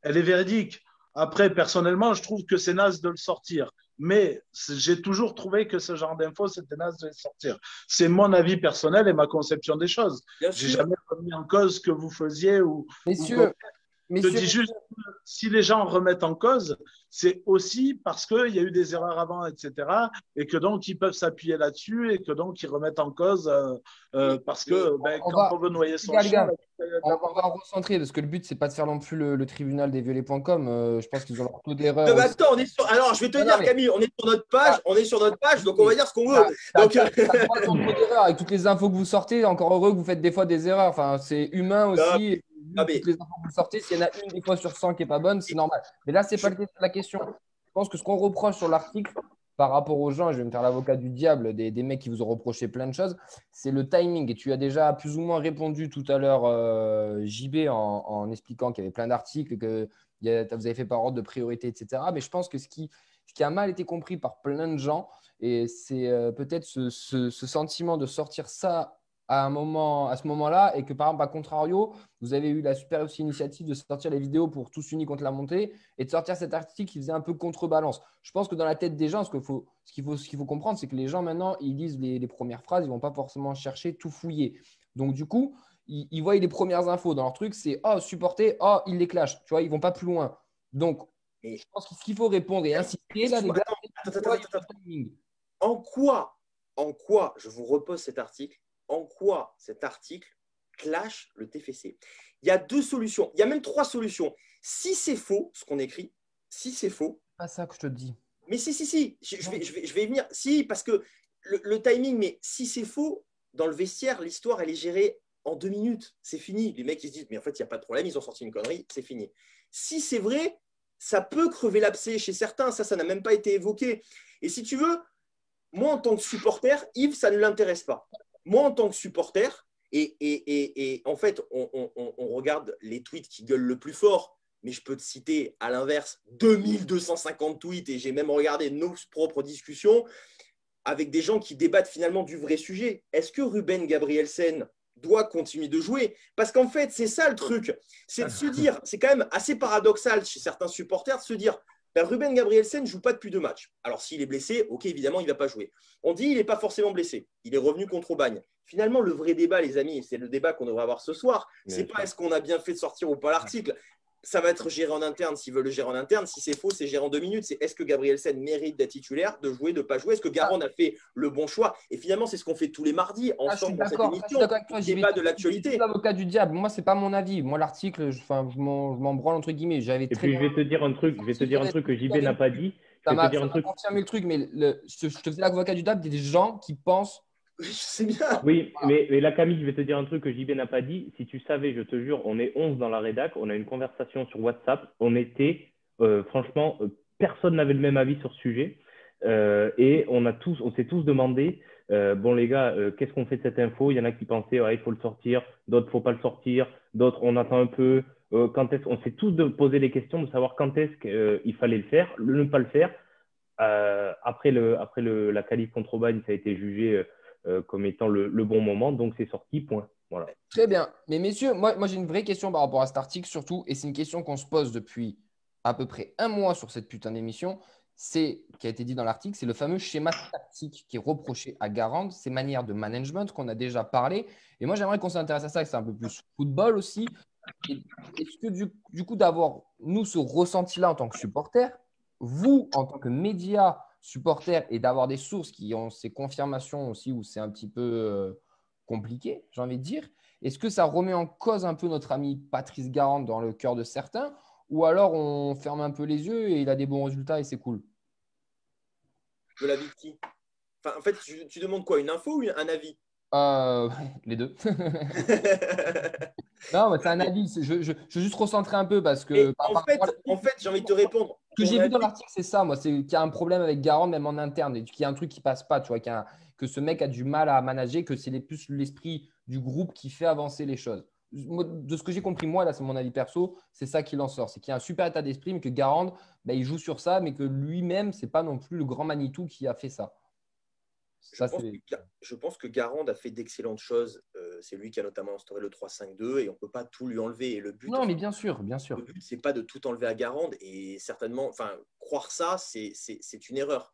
[SPEAKER 3] elle est véridique. Après, personnellement, je trouve que c'est naze de le sortir. Mais j'ai toujours trouvé que ce genre d'info, c'était naze de le sortir. C'est mon avis personnel et ma conception des choses. J'ai jamais remis en cause ce que vous faisiez ou…
[SPEAKER 1] Messieurs,
[SPEAKER 3] je dis juste, si les gens remettent en cause, c'est aussi parce qu'il y a eu des erreurs avant, etc. Et que donc, ils peuvent s'appuyer là-dessus et que donc, ils remettent en cause parce que quand on veut noyer son chien…
[SPEAKER 1] On va recentrer parce que le but, c'est pas de faire non plus le tribunal des violets.com. Je pense qu'ils ont leur taux d'erreur.
[SPEAKER 5] Attends, alors, je vais te dire, Camille, on est sur notre page, donc on va dire ce qu'on veut.
[SPEAKER 1] Donc, avec toutes les infos que vous sortez, encore heureux que vous faites des fois des erreurs. Enfin, c'est humain aussi. Toutes les infos que vous sortez, s'il y en a une des fois sur 100 qui n'est pas bonne, c'est normal. Mais là, c'est pas la question. Je pense que ce qu'on reproche sur l'article par rapport aux gens, je vais me faire l'avocat du diable, des mecs qui vous ont reproché plein de choses, c'est le timing. Et tu as déjà plus ou moins répondu tout à l'heure, JB, en expliquant qu'il y avait plein d'articles, que vous avez fait par ordre de priorité, etc. Mais je pense que ce qui a mal été compris par plein de gens, et c'est peut-être ce sentiment de sortir ça à ce moment-là, et que par exemple, à contrario, vous avez eu la super aussi initiative de sortir les vidéos pour Tous Unis contre la montée et de sortir cet article qui faisait un peu contrebalance. Je pense que dans la tête des gens, ce qu'il faut comprendre, c'est que les gens maintenant, ils lisent les premières phrases, ils ne vont pas forcément chercher tout fouiller. Donc du coup, ils voient les premières infos dans leur truc, c'est « Oh, supporter, oh, ils les clashent ». Tu vois, ils ne vont pas plus loin. Donc, je pense que ce qu'il faut répondre et insister, là, les gars,
[SPEAKER 5] en quoi, je vous repose cet article, en quoi cet article clash le TFC. Il y a 2 solutions, il y a même 3 solutions. Si c'est faux, ce qu'on écrit, si c'est faux…
[SPEAKER 1] Pas ça que je te dis.
[SPEAKER 5] Mais si, je vais y venir. Si, parce que le timing, mais si c'est faux, dans le vestiaire, l'histoire, elle est gérée en 2 minutes. C'est fini. Les mecs, ils se disent, mais en fait, il n'y a pas de problème, ils ont sorti une connerie, c'est fini. Si c'est vrai, ça peut crever l'abcès chez certains, ça n'a même pas été évoqué. Et si tu veux, moi, en tant que supporter, Yves, ça ne l'intéresse pas. Moi, en tant que supporter, et en fait, on regarde les tweets qui gueulent le plus fort, mais je peux te citer à l'inverse 2250 tweets, et j'ai même regardé nos propres discussions. avec des gens qui débattent finalement du vrai sujet. Est-ce que Ruben Gabrielsen doit continuer de jouer? Parce qu'en fait, c'est ça le truc. C'est de se dire, c'est quand même assez paradoxal chez certains supporters de se dire, Ruben Gabrielsen ne joue pas depuis 2 matchs. Alors, s'il est blessé, ok, évidemment, il ne va pas jouer. On dit il n'est pas forcément blessé. Il est revenu contre Aubagne. Finalement, le vrai débat, les amis, c'est le débat qu'on devrait avoir ce soir. C'est pas est-ce qu'on a bien fait de sortir ou pas l'article. Ça va être géré en interne s'ils veulent le gérer en interne. Si c'est faux, c'est géré en 2 minutes. C'est est-ce que Gabrielsen mérite d'être titulaire, de jouer, de ne pas jouer? Est-ce que Garande a fait le bon choix? Et finalement, c'est ce qu'on fait tous les mardis ensemble dans cette émission. Débat de l'actualité.
[SPEAKER 1] L'avocat du diable. Moi, c'est pas mon avis. Moi, l'article, je m'en branle entre guillemets.
[SPEAKER 12] Et puis, je vais te dire un truc que JB n'a pas dit.
[SPEAKER 1] Ça m'a confirmé le truc, mais je te faisais l'avocat du diable. Il y a des gens qui pensent.
[SPEAKER 5] Je sais bien.
[SPEAKER 12] Oui, mais là, Camille, je vais te dire un truc que JB n'a pas dit. Si tu savais, je te jure, on est 11 dans la rédac. On a une conversation sur WhatsApp. On était, franchement, personne n'avait le même avis sur ce sujet. Et on s'est tous demandé, bon les gars, qu'est-ce qu'on fait de cette info? Il y en a qui pensaient, ouais, il faut le sortir. D'autres, il ne faut pas le sortir. D'autres, on attend un peu. On s'est tous posé les questions de savoir quand est-ce qu'il fallait le faire, ne pas le faire. Après la qualif contre Aubagne, ça a été jugé comme étant le bon moment, donc c'est sorti, point. Voilà.
[SPEAKER 1] Très bien. Mais messieurs, moi j'ai une vraie question par rapport à cet article surtout, et c'est une question qu'on se pose depuis à peu près 1 mois sur cette putain d'émission. C'est, qui a été dit dans l'article, c'est le fameux schéma tactique qui est reproché à Garande, ces manières de management qu'on a déjà parlé. Et moi j'aimerais qu'on s'intéresse à ça, que c'est un peu plus football aussi. Est-ce que du coup d'avoir, nous, ce ressenti-là en tant que supporter, vous, en tant que média supporter, et d'avoir des sources qui ont ces confirmations aussi où c'est un petit peu compliqué, j'ai envie de dire, est-ce que ça remet en cause un peu notre ami Patrice Garande dans le cœur de certains, ou alors on ferme un peu les yeux et il a des bons résultats et c'est cool?
[SPEAKER 5] De l'avis de qui? En fait, tu demandes quoi? Une info ou un avis?
[SPEAKER 1] Les deux. Non, mais c'est un avis. Je veux juste recentrer un peu parce que.
[SPEAKER 5] En fait, j'ai envie de te répondre.
[SPEAKER 1] Ce que j'ai vu dans l'article, c'est ça, moi. C'est qu'il y a un problème avec Garande, même en interne, et qu'il y a un truc qui passe pas, tu vois, que ce mec a du mal à manager, que c'est plus l'esprit du groupe qui fait avancer les choses. De ce que j'ai compris, moi, là, c'est mon avis perso, c'est ça qu'il en sort. C'est qu'il y a un super état d'esprit, mais que Garande, il joue sur ça, mais que lui-même, c'est pas non plus le grand Manitou qui a fait ça.
[SPEAKER 5] Je pense que Garande a fait d'excellentes choses. C'est lui qui a notamment instauré le 3-5-2 et on ne peut pas tout lui enlever. Et le but,
[SPEAKER 1] non, mais bien sûr.
[SPEAKER 5] Le but, ce n'est pas de tout enlever à Garande. Et certainement, croire ça, c'est une erreur.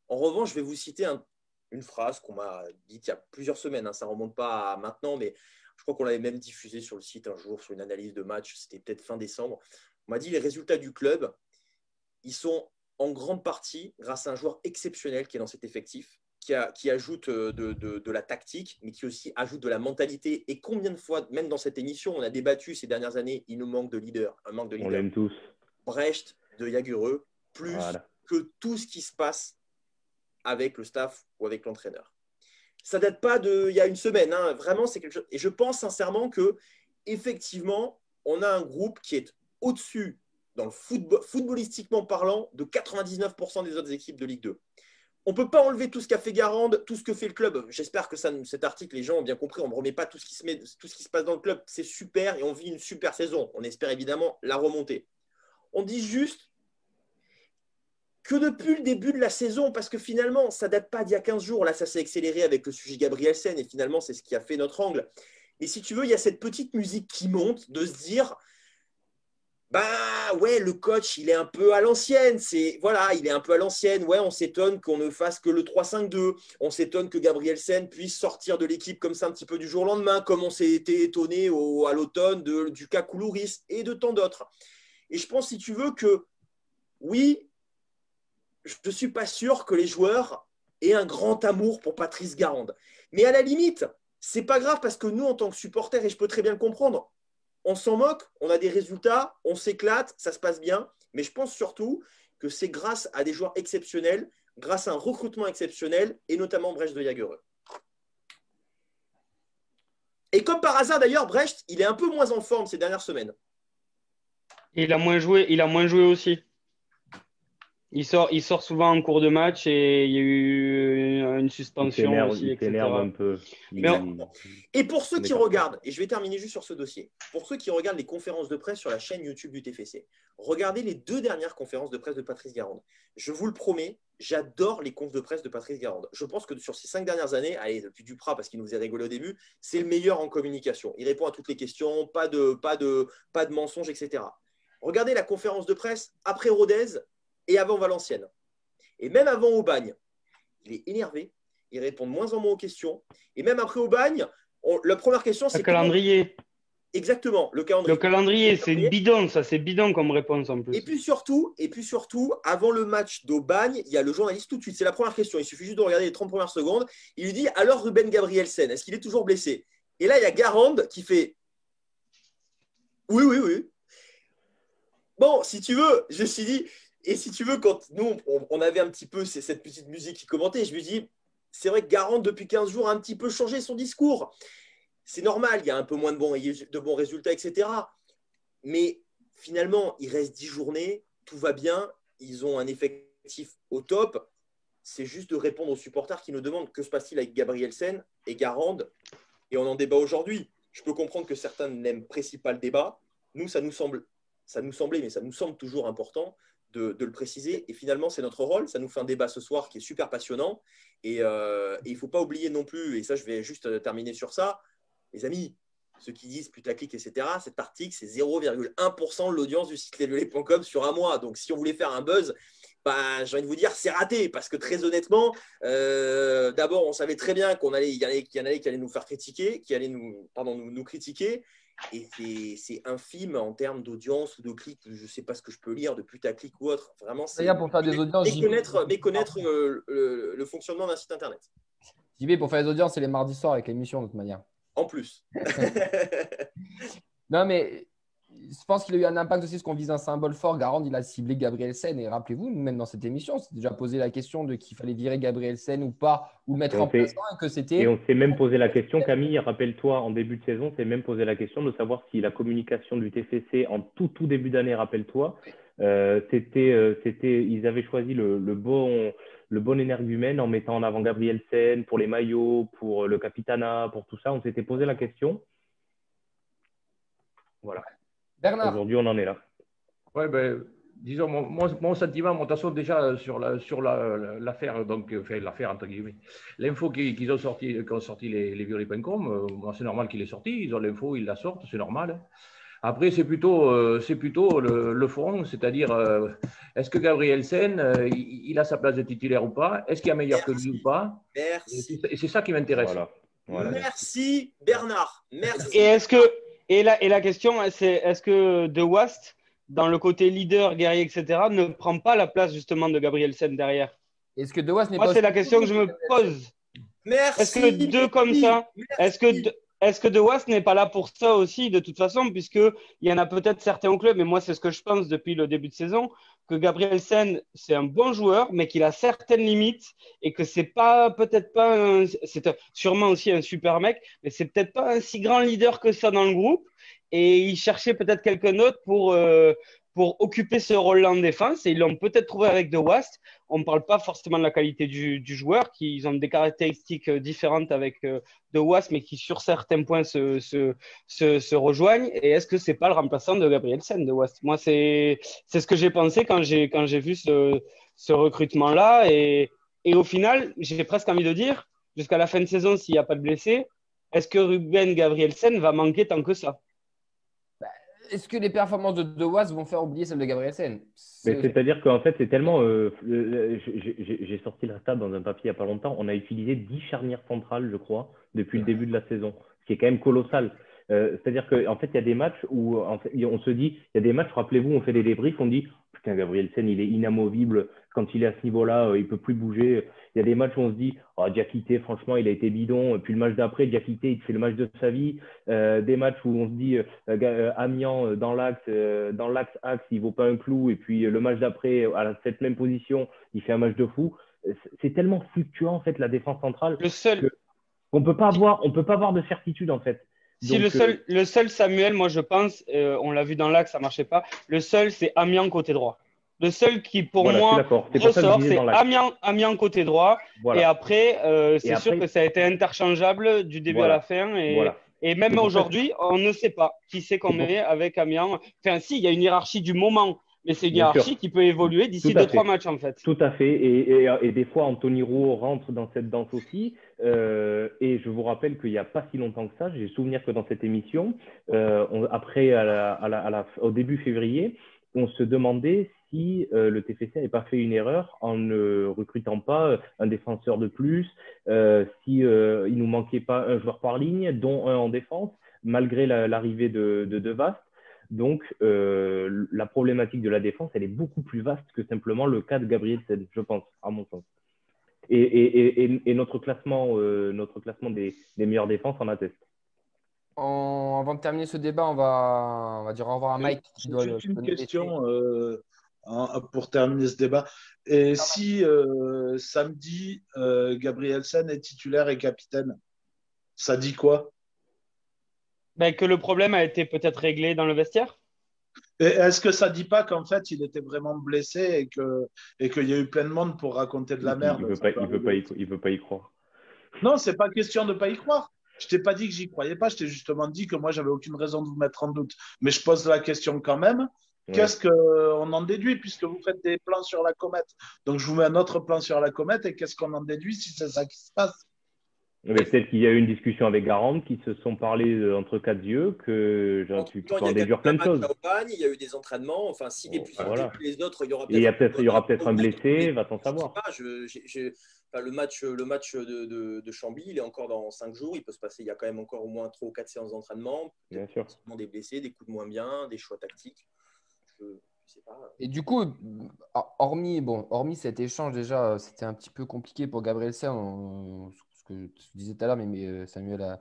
[SPEAKER 5] En revanche, je vais vous citer une phrase qu'on m'a dite il y a plusieurs semaines. Ça ne remonte pas à maintenant, mais je crois qu'on l'avait même diffusée sur le site un jour, sur une analyse de match. C'était peut-être fin décembre. On m'a dit les résultats du club, ils sont en grande partie grâce à un joueur exceptionnel qui est dans cet effectif, qui ajoute de la tactique, mais qui aussi ajoute de la mentalité. Et combien de fois, même dans cette émission, on a débattu ces dernières années, il nous manque de leader, un manque de leader.
[SPEAKER 12] On l'aime tous.
[SPEAKER 5] Brecht, de Jagereux, plus que tout ce qui se passe avec le staff ou avec l'entraîneur. Ça date pas d'il y a une semaine. Vraiment, c'est quelque chose. Et je pense sincèrement que effectivement, on a un groupe qui est au-dessus, dans le footballistiquement parlant, de 99% des autres équipes de Ligue 2. On ne peut pas enlever tout ce qu'a fait Garande, tout ce que fait le club. J'espère que cet article, les gens ont bien compris. On ne remet pas tout ce qui se passe dans le club. C'est super et on vit une super saison. On espère évidemment la remontée. On dit juste que depuis le début de la saison, parce que finalement, ça ne date pas d'il y a 15 jours. Là, ça s'est accéléré avec le sujet Gabrielsen et finalement, c'est ce qui a fait notre angle. Et si tu veux, il y a cette petite musique qui monte de se dire ouais, le coach, il est un peu à l'ancienne. Il est un peu à l'ancienne. Ouais, on s'étonne qu'on ne fasse que le 3-5-2. On s'étonne que Gabrielsen puisse sortir de l'équipe comme ça un petit peu du jour au lendemain, comme on s'est été étonné à l'automne du cas Koulouris et de tant d'autres. Et je pense, si tu veux, que oui, je ne suis pas sûr que les joueurs aient un grand amour pour Patrice Garande. Mais à la limite, ce n'est pas grave parce que nous, en tant que supporters, et je peux très bien le comprendre, on s'en moque, on a des résultats, on s'éclate, ça se passe bien. Mais je pense surtout que c'est grâce à des joueurs exceptionnels, grâce à un recrutement exceptionnel, et notamment Brecht de Jagereux. Et comme par hasard d'ailleurs, Brecht, il est un peu moins en forme ces dernières semaines.
[SPEAKER 2] Il a moins joué aussi. Il sort souvent en cours de match et il y a eu une suspension aussi, etc.
[SPEAKER 12] Un peu.
[SPEAKER 5] Et pour ceux qui regardent, et je vais terminer juste sur ce dossier, pour ceux qui regardent les conférences de presse sur la chaîne YouTube du TFC, regardez les 2 dernières conférences de presse de Patrice Garande. Je vous le promets, j'adore les confs de presse de Patrice Garande. Je pense que sur ces 5 dernières années, allez, depuis Duprat, parce qu'il nous faisait rigoler au début, c'est le meilleur en communication. Il répond à toutes les questions, pas de mensonges, etc. Regardez la conférence de presse après Rodez et avant Valenciennes. Et même avant Aubagne, il est énervé, il répond de moins en moins aux questions. Et même après Aubagne, la première question, c'est…
[SPEAKER 2] Le calendrier.
[SPEAKER 5] Exactement, le calendrier.
[SPEAKER 2] Le calendrier, c'est bidon, ça, c'est bidon comme réponse en plus.
[SPEAKER 5] Et puis surtout, avant le match d'Aubagne, il y a le journaliste tout de suite. C'est la première question, il suffit juste de regarder les 30 premières secondes. Il lui dit, alors Ruben Gabrielsen, est-ce qu'il est toujours blessé? Et là, il y a Garande qui fait, oui. Bon, si tu veux, je me suis dit… Et si tu veux, quand nous, on avait un petit peu cette petite musique qui commentait, je me dis, c'est vrai que Garande, depuis 15 jours, a un petit peu changé son discours. C'est normal, il y a un peu moins de bons résultats, etc. Mais finalement, il reste 10 journées, tout va bien, ils ont un effectif au top. C'est juste de répondre aux supporters qui nous demandent que se passe-t-il avec Gabrielsen et Garande. Et on en débat aujourd'hui. Je peux comprendre que certains n'apprécient pas le débat. Nous, ça nous semblait, mais ça nous semble toujours important de le préciser. Et finalement, c'est notre rôle. Ça nous fait un débat ce soir qui est super passionnant. Et il ne faut pas oublier non plus, et ça, je vais juste terminer sur ça, les amis, ceux qui disent putaclic, etc., cet article, c'est 0,1% de l'audience du site lesviolets.com sur un mois. Donc, si on voulait faire un buzz, j'ai envie de vous dire, c'est raté. Parce que très honnêtement, d'abord, on savait très bien qu'il y en avait qui allaient nous faire critiquer, qui allaient nous critiquer. Et c'est infime en termes d'audience ou de clics. Je ne sais pas ce que je peux lire de putaclic ou autre. Vraiment, c'est
[SPEAKER 1] pour faire des audiences,
[SPEAKER 5] méconnaître le fonctionnement d'un site internet.
[SPEAKER 1] JB, pour faire des audiences, c'est les mardis soirs avec l'émission de toute manière.
[SPEAKER 5] En plus.
[SPEAKER 1] Non, mais je pense qu'il a eu un impact aussi parce qu'on vise un symbole fort. Garande, il a ciblé Gabrielsen. Et rappelez-vous, même dans cette émission, on s'est déjà posé la question de qu'il fallait virer Gabrielsen ou pas, ou le mettre en place.
[SPEAKER 12] Et on s'est même posé la question, Camille, rappelle-toi, en début de saison, on s'est même posé la question de savoir si la communication du TFC en tout début d'année, rappelle-toi, ils avaient choisi le bon énergumène en mettant en avant Gabrielsen pour les maillots, pour le capitana, pour tout ça. On s'était posé la question. Voilà.
[SPEAKER 1] Bernard.
[SPEAKER 12] Aujourd'hui, on en est là.
[SPEAKER 4] Ouais, disons, mon sentiment, de toute façon, déjà sur l'affaire, donc, l'affaire entre guillemets, l'info qu'ils ont sorti, qu'ont sorti les violets.com, c'est normal qu'il ait sorti, ils ont l'info, ils la sortent, c'est normal. Après, c'est plutôt le fond, c'est-à-dire, est-ce que Gabrielsen, il a sa place de titulaire ou pas? Est-ce qu'il y a meilleur que lui ou pas?
[SPEAKER 5] Merci.
[SPEAKER 4] Et c'est ça qui m'intéresse.
[SPEAKER 12] Voilà.
[SPEAKER 5] Merci, Bernard. Merci.
[SPEAKER 2] Et la question, c'est est-ce que De Wast, dans le côté leader, guerrier, etc., ne prend pas la place justement de Gabrielsen derrière?
[SPEAKER 1] Est-ce que De Wast n'est
[SPEAKER 2] pas… Moi, c'est la question que je me pose.
[SPEAKER 5] Merci.
[SPEAKER 2] Est-ce que deux comme ça, est-ce que De Wast n'est pas là pour ça aussi, de toute façon, puisqu'il y en a peut-être certains au club, mais moi, c'est ce que je pense depuis le début de saison, que Gabrielsen, c'est un bon joueur, mais qu'il a certaines limites et que c'est sûrement aussi un super mec, mais c'est peut-être pas un si grand leader que ça dans le groupe. Et il cherchait peut-être quelqu'un d'autre pour occuper ce rôle-là en défense. Et ils l'ont peut-être trouvé avec De Wast. On ne parle pas forcément de la qualité du joueur, ils ont des caractéristiques différentes avec De Wast, mais qui sur certains points se rejoignent. Et est-ce que ce n'est pas le remplaçant de Gabrielsen, De Wast? Moi, c'est ce que j'ai pensé quand j'ai vu ce recrutement-là. Et au final, j'ai presque envie de dire, jusqu'à la fin de saison, s'il n'y a pas de blessés, est-ce que Ruben Gabrielsen va manquer tant que ça?
[SPEAKER 1] Est-ce que les performances de Wast vont faire oublier celles de Gabrielsen?
[SPEAKER 12] C'est-à-dire qu'en fait, c'est tellement… j'ai sorti la table dans un papier il n'y a pas longtemps. On a utilisé 10 charnières centrales, je crois, depuis le début de la saison, ce qui est quand même colossal. C'est-à-dire qu'en fait, il y a des matchs où on se dit… Il y a des matchs, rappelez-vous, on fait des débriefs, on dit « Putain, Gabrielsen, il est inamovible. Quand il est à ce niveau-là, il ne peut plus bouger. » Il y a des matchs où on se dit « Oh, Diakité, franchement, il a été bidon. » Puis le match d'après, Diakité, il fait le match de sa vie. Des matchs où on se dit Amiens, dans l'axe, il ne vaut pas un clou. Et puis le match d'après, à cette même position, il fait un match de fou. C'est tellement fluctuant, en fait, la défense centrale. On ne peut pas avoir de certitude, en fait.
[SPEAKER 2] Si donc, le seul Samuel, moi je pense, on l'a vu dans l'axe, ça ne marchait pas. Le seul, c'est Amiens côté droit. Le seul qui, pour moi, ressort, c'est Amiens côté droit. Voilà. Et après, c'est sûr que ça a été interchangeable du début à la fin. Et même aujourd'hui, on ne sait pas qui c'est qu'on met avec Amiens. Enfin, si, il y a une hiérarchie du moment. Mais c'est une hiérarchie qui peut évoluer d'ici 2-3 matchs, en fait.
[SPEAKER 12] Tout à fait. Et des fois, Anthony Rouault rentre dans cette danse aussi. Et je vous rappelle qu'il n'y a pas si longtemps que ça, j'ai souvenir que dans cette émission, au début février, on se demandait si le TFC n'avait pas fait une erreur en ne recrutant pas un défenseur de plus, si il nous manquait pas un joueur par ligne, dont un en défense, malgré l'arrivée de Vaast. Donc, la problématique de la défense, elle est beaucoup plus vaste que simplement le cas de Gabrielsen, je pense, à mon sens. Et notre classement des meilleures défenses en atteste.
[SPEAKER 1] Avant de terminer ce débat, on va dire au revoir à Mike.
[SPEAKER 3] Juste une question pour terminer ce débat. Et si samedi, Gabrielsen est titulaire et capitaine, ça dit quoi?
[SPEAKER 2] Que le problème a été peut-être réglé dans le vestiaire.
[SPEAKER 3] Et est-ce que ça ne dit pas qu'en fait, il était vraiment blessé et qu'il y a eu plein de monde pour raconter de la merde?
[SPEAKER 12] Il veut pas y croire.
[SPEAKER 3] Non, c'est pas question de ne pas y croire. Je t'ai pas dit que j'y croyais pas. Je t'ai justement dit que moi, j'avais aucune raison de vous mettre en doute. Mais je pose la question quand même. Ouais. Qu'est-ce qu'on en déduit puisque vous faites des plans sur la comète? Donc, je vous mets un autre plan sur la comète et qu'est-ce qu'on en déduit si c'est ça qui se passe?
[SPEAKER 12] Mais peut-être qu'il y a eu une discussion avec Garand qui se sont parlé entre quatre yeux, que tu peux en déduire plein de choses.
[SPEAKER 5] Il y a eu des entraînements. Enfin, s'il est plus actif que les autres, il
[SPEAKER 12] y aura peut-être un blessé, va-t-on savoir.
[SPEAKER 5] Le match de Chambly, il est encore dans 5 jours. Il peut se passer, il y a quand même encore au moins 3 ou 4 séances d'entraînement.
[SPEAKER 12] Bien sûr.
[SPEAKER 5] Des blessés, des coups de moins bien, des choix tactiques. Je sais pas.
[SPEAKER 1] Et du coup, hormis cet échange, déjà, c'était un petit peu compliqué pour Gabrielsen. Que je disais tout à l'heure, mais Samuel a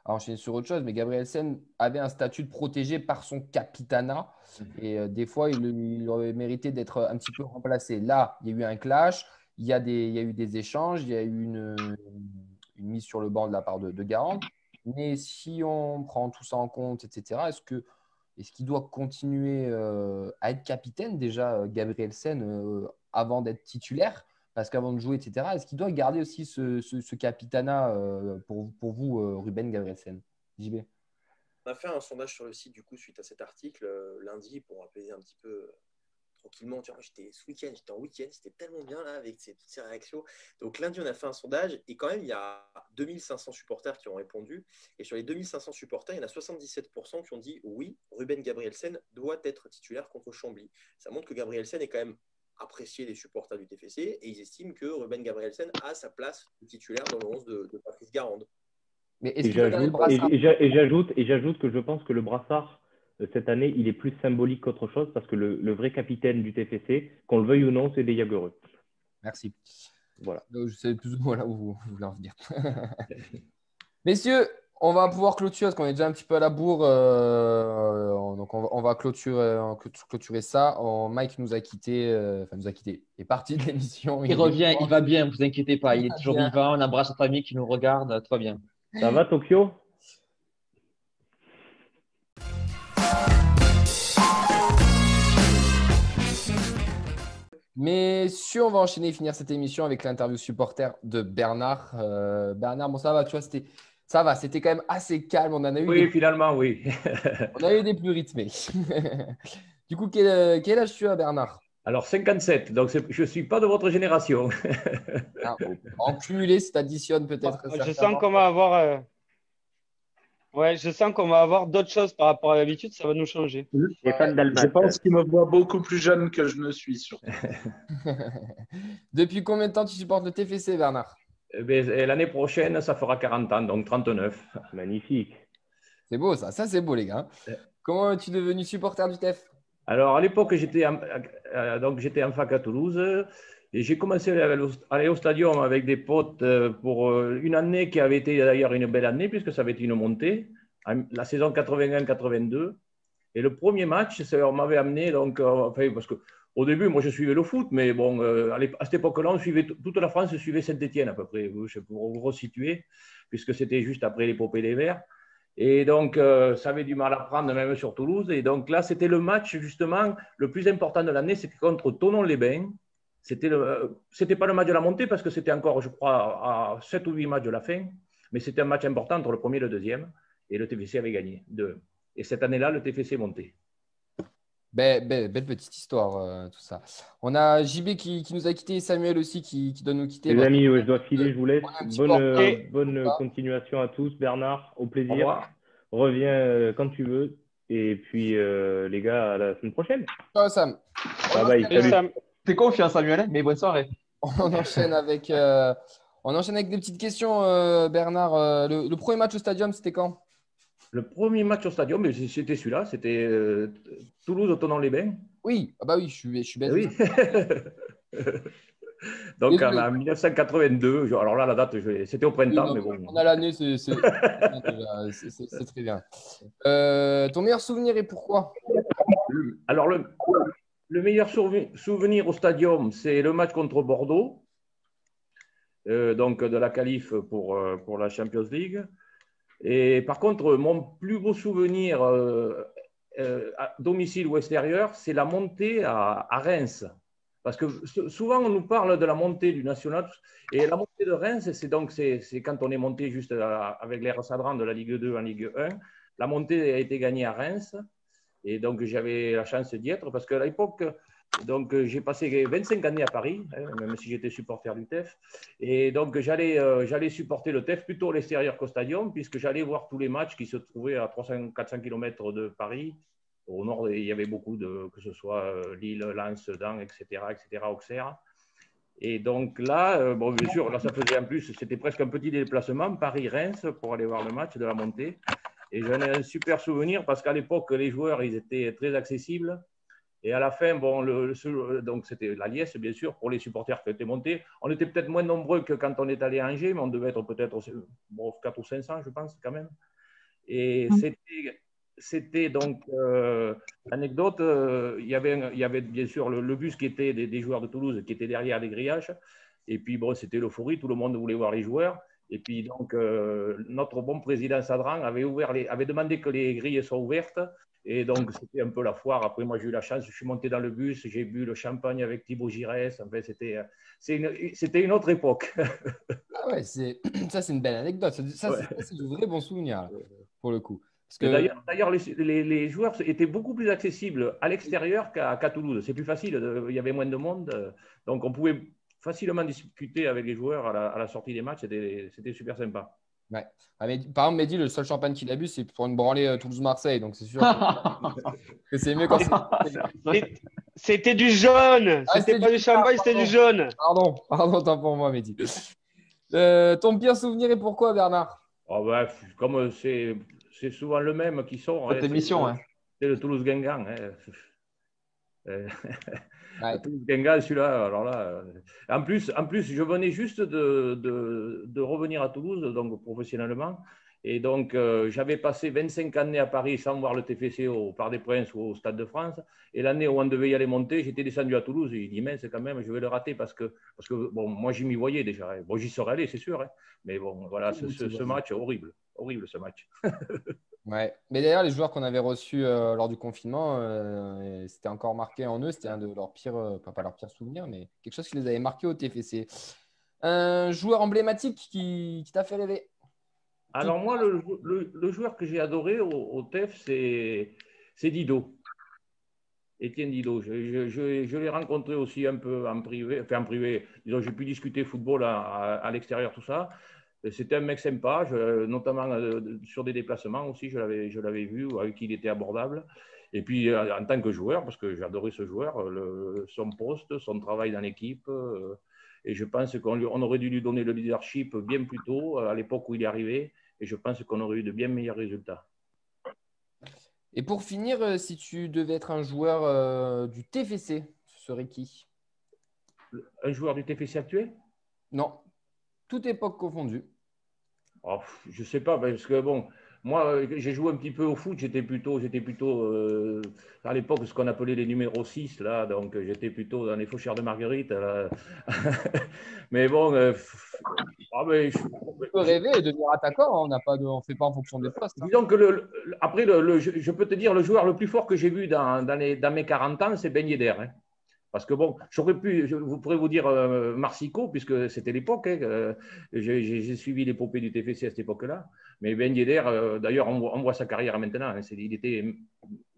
[SPEAKER 1] enchaîné sur autre chose. Mais Gabrielsen avait un statut de protégé par son capitanat. Et des fois, il aurait mérité d'être un petit peu remplacé. Là, il y a eu un clash, il y a eu des échanges, il y a eu une mise sur le banc de la part de Garand. Mais si on prend tout ça en compte, etc., est-ce qu'il doit continuer à être capitaine déjà, Gabrielsen, avant d'être titulaire? Parce qu'avant de jouer, etc., est-ce qu'il doit garder aussi ce capitanat pour vous, Ruben Gabrielsen? JB.
[SPEAKER 5] On a fait un sondage sur le site du coup suite à cet article lundi pour apaiser un petit peu tranquillement. Tu vois, j'étais en week-end, c'était tellement bien là avec toutes ces réactions. Donc lundi, on a fait un sondage et quand même, il y a 2500 supporters qui ont répondu. Et sur les 2500 supporters, il y en a 77% qui ont dit oui, Ruben Gabrielsen doit être titulaire contre Chambly. Ça montre que Gabrielsen est quand même apprécié des supporters du TFC et ils estiment que Ruben Gabrielsen a sa place de titulaire dans le 11 de Patrice Garand.
[SPEAKER 12] Mais j'ajoute que je pense que le brassard cette année il est plus symbolique qu'autre chose parce que le vrai capitaine du TFC, qu'on le veuille ou non, c'est des Jagereux.
[SPEAKER 1] Merci.
[SPEAKER 12] Voilà.
[SPEAKER 1] Donc, je sais plus ou moins là où vous voulez en venir. Messieurs, on va pouvoir clôturer parce qu'on est déjà un petit peu à la bourre. Donc, on va clôturer ça. Mike nous a quitté. Il est parti de l'émission.
[SPEAKER 9] Il revient, il va bien, ne vous inquiétez pas. Il est toujours vivant. On embrasse sa famille qui nous regarde. Tout va bien.
[SPEAKER 12] Ça va, Tokyo?
[SPEAKER 1] Messieurs, on va enchaîner et finir cette émission avec l'interview supporter de Bernard. Bernard, bon, ça va, tu vois, c'était quand même assez calme. On en a eu
[SPEAKER 4] finalement, oui.
[SPEAKER 1] On a eu des plus rythmés. Du coup, quel âge tu as, Bernard?
[SPEAKER 4] Alors, 57. Donc, je ne suis pas de votre génération.
[SPEAKER 1] En cumulé, si tu additionnes peut-être.
[SPEAKER 2] Je sens qu'on va avoir... je sens qu'on va avoir d'autres choses par rapport à l'habitude. Ça va nous changer.
[SPEAKER 3] Je pense qu'il me voit beaucoup plus jeune que je ne suis, surtout.
[SPEAKER 1] Depuis combien de temps tu supportes le TFC, Bernard?
[SPEAKER 4] L'année prochaine, ça fera 40 ans, donc 39.
[SPEAKER 12] Magnifique.
[SPEAKER 1] C'est beau, ça. Ça, c'est beau, les gars. Comment es-tu devenu supporter du TEF?
[SPEAKER 4] Alors, à l'époque, j'étais en fac à Toulouse. Et j'ai commencé à aller au stadium avec des potes pour une année qui avait été d'ailleurs une belle année, puisque ça avait été une montée, la saison 81-82. Et le premier match, on m'avait amené, parce qu'au début, moi, je suivais le foot, mais bon, à cette époque-là, toute la France suivait Saint-Étienne à peu près, pour vous resituer, puisque c'était juste après l'épopée des Verts. Et donc, ça avait du mal à prendre même sur Toulouse. Et donc là, c'était le match justement le plus important de l'année, c'était contre Thonon-les-Bains. C'était pas le match de la montée parce que c'était encore, je crois, à 7 ou 8 matchs de la fin. Mais c'était un match important entre le premier et le deuxième. Et le TFC avait gagné 2-1. Et cette année-là, le TFC est monté.
[SPEAKER 1] Belle petite histoire, tout ça. On a JB qui nous a quitté, Samuel aussi qui doit nous quitter.
[SPEAKER 12] Les amis, je dois filer, je vous laisse. Bonne continuation à tous. Bernard, au plaisir. Reviens quand tu veux. Et puis, les gars, à la semaine prochaine.
[SPEAKER 1] Ciao, Sam.
[SPEAKER 12] Bye bye. Salut.
[SPEAKER 9] T'es confiant, Samuel, mais bonne soirée.
[SPEAKER 1] On enchaîne avec des petites questions, Bernard. Le premier match au Stadium, c'était quand?
[SPEAKER 4] Le premier match au Stadium, c'était celui-là, c'était Toulouse au Thonon-les-Bains.
[SPEAKER 1] Oui, ah bah oui, je suis bête.
[SPEAKER 4] Oui. Donc en 1982, alors là, la date, c'était au printemps, mais bon.
[SPEAKER 1] On a l'année, c'est très bien. Ton meilleur souvenir et pourquoi?
[SPEAKER 4] Alors, le meilleur souvenir au Stadium, c'est le match contre Bordeaux, donc de la qualif pour la Champions League. Et par contre, mon plus beau souvenir à domicile ou extérieur, c'est la montée à Reims. Parce que souvent, on nous parle de la montée du national. Et la montée de Reims, c'est quand on est monté juste avec l'Air Sadran de la Ligue 2 en Ligue 1. La montée a été gagnée à Reims. Et donc, j'avais la chance d'y être parce qu'à l'époque, j'ai passé 25 années à Paris, même si j'étais supporter du TEF. Et donc, j'allais supporter le TEF plutôt à l'extérieur qu'au Stadium, puisque j'allais voir tous les matchs qui se trouvaient à 300-400 km de Paris. Au nord, il y avait beaucoup que ce soit Lille, Lens, Sedan, etc., Auxerre. Et donc là, bien sûr, là, ça faisait en plus, c'était presque un petit déplacement, Paris-Reims, pour aller voir le match de la montée. Et j'en ai un super souvenir parce qu'à l'époque, les joueurs, ils étaient très accessibles. Et à la fin, donc c'était la liesse, bien sûr, pour les supporters qui étaient montés. On était peut-être moins nombreux que quand on est allé à Angers, mais on devait être peut-être 4 ou 500, je pense, quand même. Et c'était donc l'anecdote, il y avait bien sûr le bus qui était des joueurs de Toulouse qui était derrière les grillages. Et puis, c'était l'euphorie, tout le monde voulait voir les joueurs. Et puis, donc, notre bon président Sadran avait demandé que les grilles soient ouvertes. Et donc, c'était un peu la foire. Après, moi, j'ai eu la chance, je suis monté dans le bus, j'ai bu le champagne avec Thibaut Giresse. En fait, c'était une autre époque.
[SPEAKER 1] Ah ouais, ça, c'est une belle anecdote. Ça, c'est de vrais bons souvenirs, pour le coup.
[SPEAKER 4] D'ailleurs, les joueurs étaient beaucoup plus accessibles à l'extérieur qu'à Toulouse. C'est plus facile, il y avait moins de monde. Donc, on pouvait facilement discuter avec les joueurs à la sortie des matchs. C'était super sympa.
[SPEAKER 1] Ouais. Par exemple, Mehdi, le seul champagne qu'il a bu, c'est pour une branlée Toulouse-Marseille. Donc, c'est sûr que c'est mieux quand c'est.
[SPEAKER 2] C'était du jaune. C'était pas du champagne, c'était du jaune.
[SPEAKER 1] Pardon, tant pour moi, Mehdi. Ton pire souvenir et pourquoi, Bernard?
[SPEAKER 4] Comme c'est souvent le même qui sort.
[SPEAKER 9] Cette émission,
[SPEAKER 4] c'est le Toulouse-Guingamp. Le Toulouse-Guingamp, celui-là, alors là. En plus, je venais juste de revenir à Toulouse, donc professionnellement. Et donc, j'avais passé 25 années à Paris sans voir le TFC au Parc des Princes ou au Stade de France. Et l'année où on devait y aller monter, j'étais descendu à Toulouse. Et j'ai dit, mince, quand même, je vais le rater parce que moi, j'y m'y voyais déjà. Bon, j'y serais allé, c'est sûr. Mais bon, voilà, ce match, horrible ce match.
[SPEAKER 1] Ouais. Mais d'ailleurs, les joueurs qu'on avait reçus lors du confinement, c'était encore marqué en eux. C'était un de leurs pires, pas leur pire souvenir, mais quelque chose qui les avait marqués au TFC. Un joueur emblématique qui t'a fait rêver?
[SPEAKER 4] Alors moi, le joueur que j'ai adoré au TEF, c'est Didot. Étienne Didot. Je l'ai rencontré aussi un peu en privé. Enfin, en privé, disons, j'ai pu discuter football à l'extérieur, tout ça. C'était un mec sympa, notamment sur des déplacements aussi, je l'avais vu, avec qui il était abordable. Et puis, en tant que joueur, parce que j'adorais ce joueur, son poste, son travail dans l'équipe. Et je pense qu'on aurait dû lui donner le leadership bien plus tôt, à l'époque où il est arrivé. Et je pense qu'on aurait eu de bien meilleurs résultats.
[SPEAKER 1] Et pour finir, si tu devais être un joueur du TFC, ce serait qui?
[SPEAKER 4] Un joueur du TFC actuel?
[SPEAKER 1] Non, toute époque confondue.
[SPEAKER 4] Je ne sais pas, parce que bon, moi, j'ai joué un petit peu au foot, j'étais plutôt à l'époque ce qu'on appelait les numéros 6, là, donc j'étais plutôt dans les faucheurs de Marguerite. Là. Mais bon,
[SPEAKER 1] je peux rêver et devenir attaquant, hein. On ne fait pas en fonction des postes. Hein.
[SPEAKER 4] Disons que après, je peux te dire, le joueur le plus fort que j'ai vu dans mes 40 ans, c'est Ben Yedder. Hein. Parce que bon, vous pourrez vous dire Marsico, puisque c'était l'époque. Hein, j'ai suivi l'épopée du TFC à cette époque-là. Mais Ben Yedder, d'ailleurs, on voit sa carrière maintenant. Hein, il était,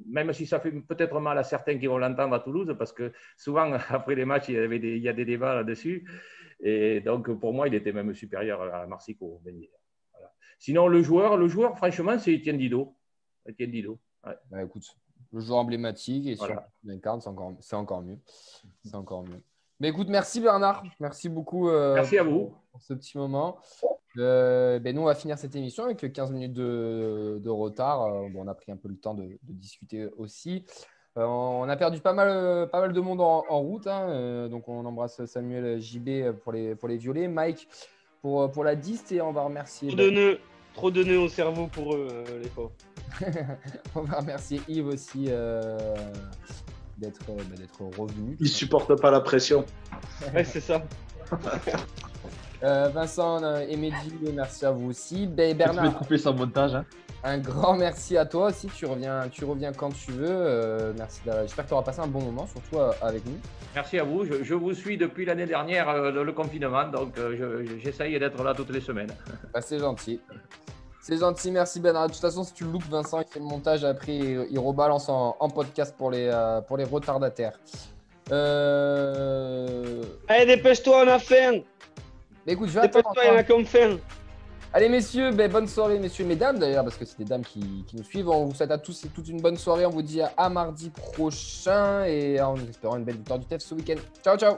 [SPEAKER 4] même si ça fait peut-être mal à certains qui vont l'entendre à Toulouse, parce que souvent, après les matchs, il y a des débats là-dessus. Et donc, pour moi, il était même supérieur à Marsico, Ben Yedder. Voilà. Sinon, le joueur, franchement, c'est Étienne Didot. Étienne Didot. Ouais.
[SPEAKER 1] Bah, écoute. Le joueur emblématique et sur l'incarne, c'est encore mieux. C'est encore mieux. Mais écoute, merci Bernard. Merci beaucoup
[SPEAKER 4] merci à vous
[SPEAKER 1] pour ce petit moment. Nous, on va finir cette émission avec 15 minutes de retard. On a pris un peu le temps de discuter aussi. On a perdu pas mal de monde en route. Hein, donc, on embrasse Samuel JB pour les violets. Mike pour la diste et on va remercier…
[SPEAKER 2] Trop de nœuds au cerveau pour eux, les pauvres.
[SPEAKER 1] On va remercier Yves aussi d'être revenu.
[SPEAKER 3] Il ne supporte pas la pression.
[SPEAKER 2] Ouais, c'est ça.
[SPEAKER 1] Vincent et Mehdi, merci à vous aussi. Bernard,
[SPEAKER 9] tu peux couper son montage. Hein.
[SPEAKER 1] Un grand merci à toi aussi. Tu reviens quand tu veux. Merci. J'espère que tu auras passé un bon moment, surtout avec nous.
[SPEAKER 4] Merci à vous. Je vous suis depuis l'année dernière, le confinement. Donc, j'essaye d'être là toutes les semaines.
[SPEAKER 1] Bah, c'est gentil. C'est gentil, merci Bernard. De toute façon, si tu le loupes, Vincent, il fait le montage après, il rebalance en podcast pour les retardataires.
[SPEAKER 2] Allez, dépêche-toi, on a faim.
[SPEAKER 1] Écoute, je vais attendre.
[SPEAKER 2] Dépêche-toi, il y en a comme faim.
[SPEAKER 1] Allez, messieurs, bonne soirée, messieurs, mesdames, d'ailleurs, parce que c'est des dames qui nous suivent. On vous souhaite à tous et toute une bonne soirée. On vous dit à mardi prochain et en espérant une belle victoire du TEF ce week-end. Ciao, ciao.